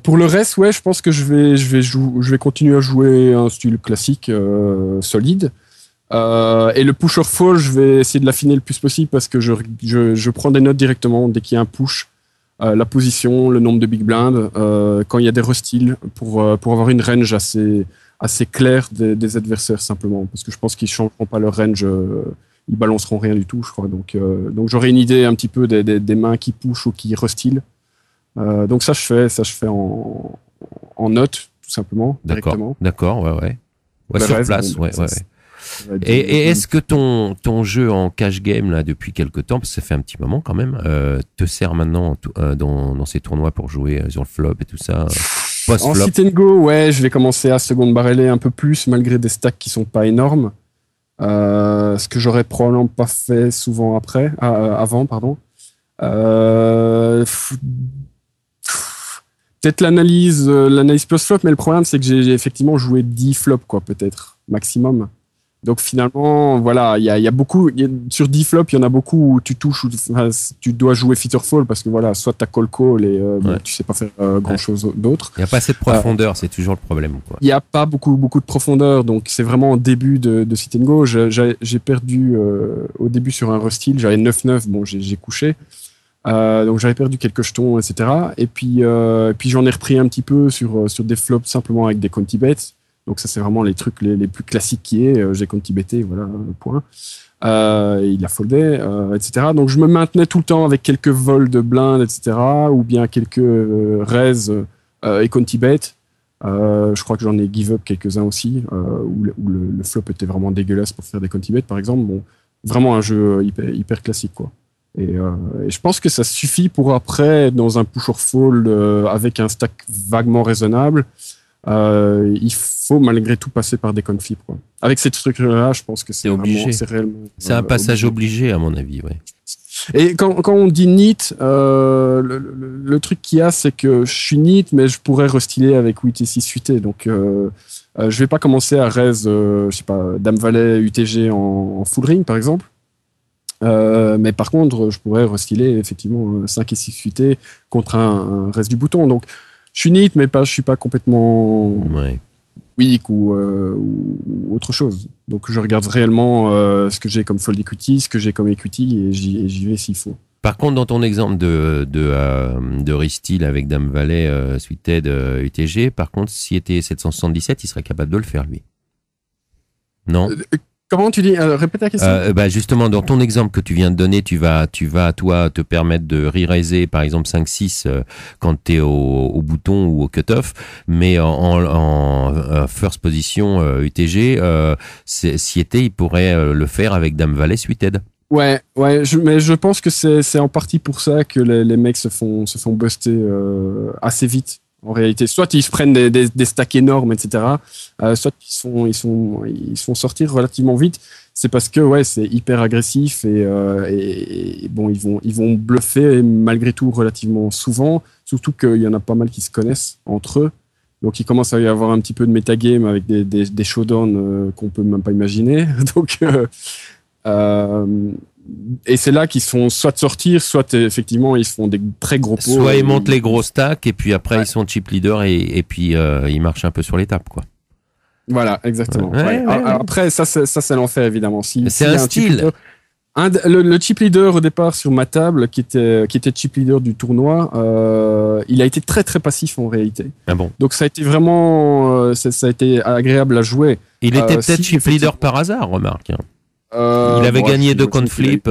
Pour le reste, je pense que je vais continuer à jouer un style classique solide. Et le push or fall, je vais essayer de l'affiner le plus possible parce que je prends des notes directement dès qu'il y a un push, la position, le nombre de big blind, quand il y a des restyles pour avoir une range assez claire des adversaires simplement, parce que je pense qu'ils changeront pas leur range, ils balanceront rien du tout, je crois. Donc j'aurai une idée un petit peu des mains qui push ou qui restylent. Donc ça je fais en note tout simplement. D'accord, ouais, sur place, ouais. Et est-ce que ton jeu en cash game là depuis quelque temps, parce que ça fait un petit moment quand même, te sert maintenant dans ces tournois pour jouer sur le flop et tout ça, post-flop? En sit and go, je vais commencer à second barreler un peu plus malgré des stacks qui sont pas énormes. Ce que j'aurais probablement pas fait souvent avant. Peut-être l'analyse post-flop, mais le problème c'est que j'ai effectivement joué 10 flops quoi, peut-être maximum. Donc finalement, voilà, il y a beaucoup sur 10 flops, il y en a beaucoup où tu touches, tu dois jouer fit or fall parce que voilà, soit t'as call et tu sais pas faire grand chose d'autre. Il n'y a pas assez de profondeur, c'est toujours le problème, quoi. Il n'y a pas beaucoup de profondeur, donc c'est vraiment au début de sit and go. J'ai perdu au début sur un restyle, j'avais 9-9, bon j'ai couché. Donc j'avais perdu quelques jetons, etc. Et puis j'en ai repris un petit peu sur des flops simplement avec des conti bets. Donc ça c'est vraiment les trucs les plus classiques qui est. J'ai conti-betté, voilà, point. Il a foldé, etc. Donc je me maintenais tout le temps avec quelques vols de blind, etc. Ou bien quelques raise et conti-bet. Je crois que j'en ai give up quelques-uns aussi, où le flop était vraiment dégueulasse pour faire des conti-bet, par exemple. Bon, vraiment un jeu hyper classique, quoi. Et je pense que ça suffit pour après, dans un push or fall avec un stack vaguement raisonnable, il faut malgré tout passer par des conflips, quoi. Avec cette structure-là, je pense que c'est obligé. C'est réellement. C'est un passage obligé, à mon avis, ouais. Et quand on dit neat, le truc qu'il y a, c'est que je suis neat, mais je pourrais restyler avec 8 et 6 suités. Donc, je vais pas commencer à raise, je sais pas, Dame Valet UTG en full ring, par exemple. Mais par contre, je pourrais restyler effectivement 5 et 6 suités contre un reste du bouton. Donc, je suis neat, mais je suis pas complètement weak ou autre chose. Donc, je regarde réellement ce que j'ai comme fold equity, ce que j'ai comme equity, et j'y vais s'il faut. Par contre, dans ton exemple de restyle avec Dame Valet suited UTG, par contre, s'il était 777, il serait capable de le faire, lui. Non? Comment tu dis? Répète la question. Justement, dans ton exemple que tu viens de donner, tu vas toi te permettre de re-raiser par exemple 5-6 quand tu es au bouton ou au cut-off, mais en first position UTG, il pourrait le faire avec Dame Valet suited. Ouais, mais je pense que c'est en partie pour ça que les mecs se font buster assez vite. En réalité, soit ils se prennent des stacks énormes, etc. Soit ils se font sortir relativement vite. C'est parce que c'est hyper agressif et bon ils vont bluffer malgré tout relativement souvent. Surtout qu'il y en a pas mal qui se connaissent entre eux. Donc il commence à y avoir un petit peu de metagame avec des showdowns qu'on peut même pas imaginer. Donc et c'est là qu'ils se font soit sortir, soit effectivement ils se font des très gros pots. Soit ils montent les gros stacks et puis après ils sont chip leader et puis ils marchent un peu sur l'étape, quoi. Voilà, exactement. Après ça c'est l'enfer évidemment. C'est un style. Le chip leader au départ sur ma table qui était chip leader du tournoi, il a été très très passif en réalité. Ah bon. Donc ça a été vraiment ça a été agréable à jouer. Il était peut-être chip leader par hasard, remarque. Il avait gagné 2 conflips.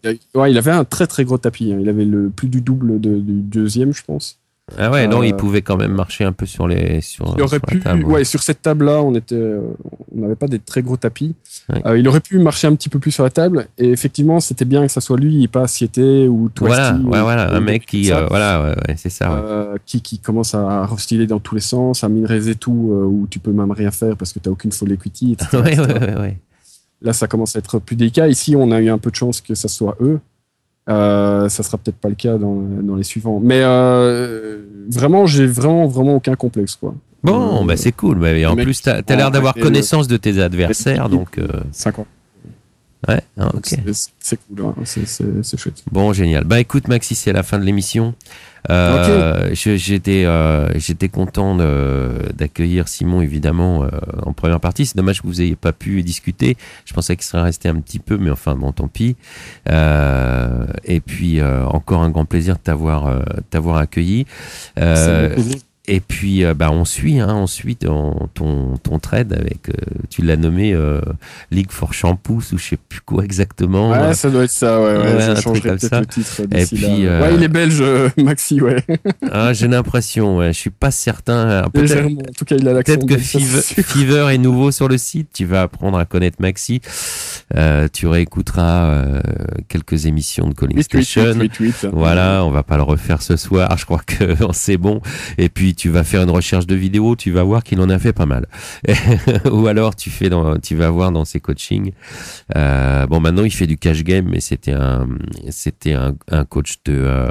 Il avait un très très gros tapis. Il avait plus du double du deuxième, je pense. Ah ouais, non, il pouvait quand même marcher un peu sur les. Il aurait pu, sur cette table-là, on n'avait pas des très gros tapis. Ouais. Il aurait pu marcher un petit peu plus sur la table. Et effectivement, c'était bien que ça soit lui et pas Siete ou Twisty. Voilà, un mec qui, c'est ça. Qui commence à restyler dans tous les sens, à minraiser tout, où tu peux même rien faire parce que tu n'as aucune full equity, etc. Ouais. Là, ça commence à être plus délicat. Ici, on a eu un peu de chance que ça soit eux. Ça sera peut-être pas le cas dans les suivants, mais vraiment j'ai vraiment aucun complexe quoi. Bon, c'est cool. Mais en plus, t'as l'air d'avoir connaissance de tes adversaires, donc. 50. Ouais, ok. C'est cool, hein. C'est chouette. Bon, génial. Écoute, Maxi, c'est la fin de l'émission. J'étais content d'accueillir Simon, évidemment, en première partie. C'est dommage que vous ayez pas pu discuter. Je pensais qu'il serait resté un petit peu, mais enfin, bon, tant pis. Et puis, encore un grand plaisir de t'avoir accueilli. Et puis, on suit ton trade avec, tu l'as nommé League for Shampoos ou je sais plus quoi exactement. Ouais, ça doit être ça, je changerai peut-être le titre d'ici là. Il est belge, Maxi, ouais. J'ai l'impression, je suis pas certain. Légèrement, en tout cas, il a l'accent. Peut-être que Fever est nouveau sur le site, tu vas apprendre à connaître Maxi. Tu réécouteras quelques émissions de Calling Station. Voilà, on va pas le refaire ce soir, je crois que c'est bon. Et puis, tu vas faire une recherche de vidéo, tu vas voir qu'il en a fait pas mal. Ou alors tu vas voir dans ses coachings. Maintenant il fait du cash game, mais c'était un coach de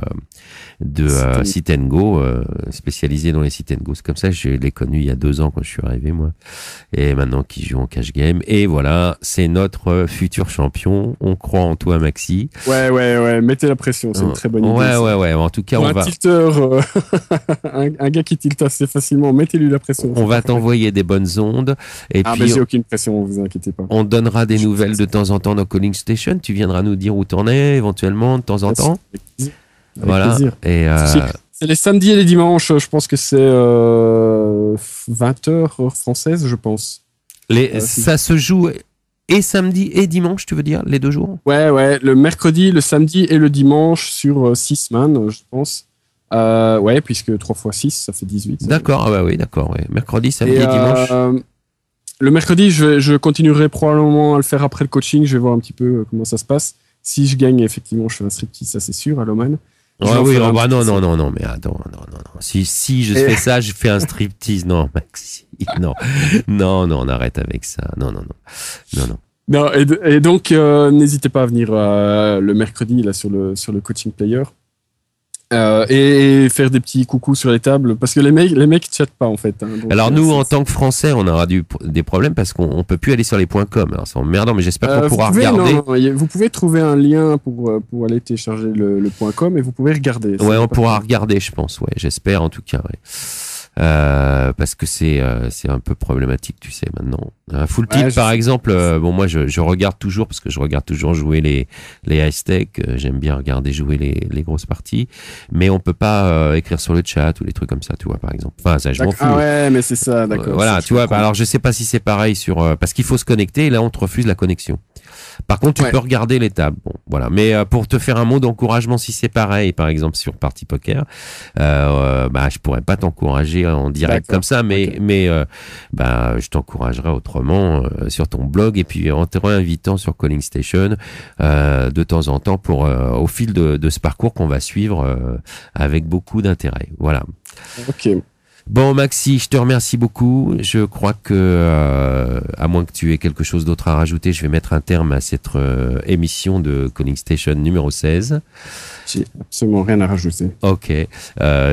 sit and go, spécialisé dans les sit and go. C'est comme ça que je l'ai connu il y a 2 ans quand je suis arrivé moi. Et maintenant qu'il joue en cash game. Et voilà, c'est notre futur champion. On croit en toi, Maxi. Ouais. Mettez la pression, c'est une très bonne idée. Ouais. En tout cas, un tilteur, un gars qui tilte assez facilement, mettez-lui la pression. On va t'envoyer des bonnes ondes. Et puis, j'ai aucune pression, vous inquiétez pas. On donnera des nouvelles de temps en temps dans Calling Station. Tu viendras nous dire où t'en es, éventuellement, de temps en temps. Avec plaisir. Et c'est les samedis et les dimanches, je pense que c'est 20h heure française, je pense. Ça se joue et samedi et dimanche, tu veux dire, les 2 jours? Ouais, le mercredi, le samedi et le dimanche sur 6 semaines, je pense. Puisque 3 x 6, ça fait 18. D'accord, d'accord. Mercredi, samedi et dimanche. Le mercredi, je continuerai probablement à le faire après le coaching. Je vais voir un petit peu comment ça se passe. Si je gagne, effectivement, je fais un striptease, ça c'est sûr, à l'Oman. Non, mais attends, non. Si je fais ça, je fais un striptease. Non, Maxi, non, on arrête avec ça. Non. Non, et donc, n'hésitez pas à venir le mercredi là sur le coaching player. Et faire des petits coucous sur les tables parce que les mecs chatent pas en fait. Donc, alors nous en tant que Français on aura des problèmes parce qu'on peut plus aller sur les .com. Alors c'est emmerdant, mais j'espère qu'on pourra regarder. Vous pouvez trouver un lien pour aller télécharger le .com et vous pouvez regarder. Ouais, on pourra regarder, je pense. Ouais, j'espère en tout cas. Ouais. Parce que c'est un peu problématique, tu sais, maintenant. Full Tilt, par exemple, moi je regarde toujours parce que je regarde toujours jouer les high-stake. J'aime bien regarder jouer les grosses parties, mais on peut pas écrire sur le chat ou des trucs comme ça, tu vois, par exemple. Enfin, ça, je m'en fous. Ah ouais, mais c'est ça, d'accord. Voilà, tu vois. Alors je sais pas si c'est pareil parce qu'il faut se connecter. Et là, on te refuse la connexion. Par contre, tu peux regarder les tables. Bon, voilà. Mais pour te faire un mot d'encouragement, si c'est pareil, par exemple sur Party Poker, je pourrais pas t'encourager en direct comme ça, mais je t'encouragerai autrement sur ton blog et puis en te réinvitant sur Calling Station de temps en temps pour au fil de ce parcours qu'on va suivre avec beaucoup d'intérêt. Voilà. Ok. Bon, Maxi, je te remercie beaucoup. Je crois que, à moins que tu aies quelque chose d'autre à rajouter, je vais mettre un terme à cette émission de Calling Station numéro 16. J'ai absolument rien à rajouter. Ok.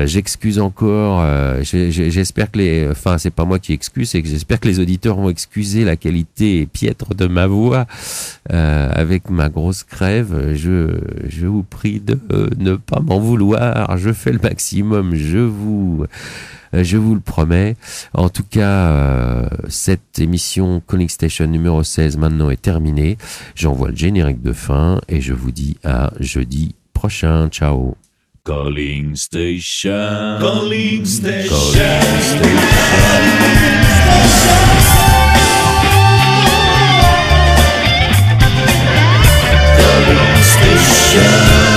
J'excuse encore. J'espère que c'est pas moi qui excuse, c'est que j'espère que les auditeurs vont excuser la qualité piètre de ma voix avec ma grosse crève. Je vous prie de ne pas m'en vouloir. Je fais le maximum. Je vous le promets. En tout cas, cette émission Calling Station numéro 16 maintenant est terminée. J'envoie le générique de fin et je vous dis à jeudi prochain. Ciao. Calling Station. Calling Station. Calling Station.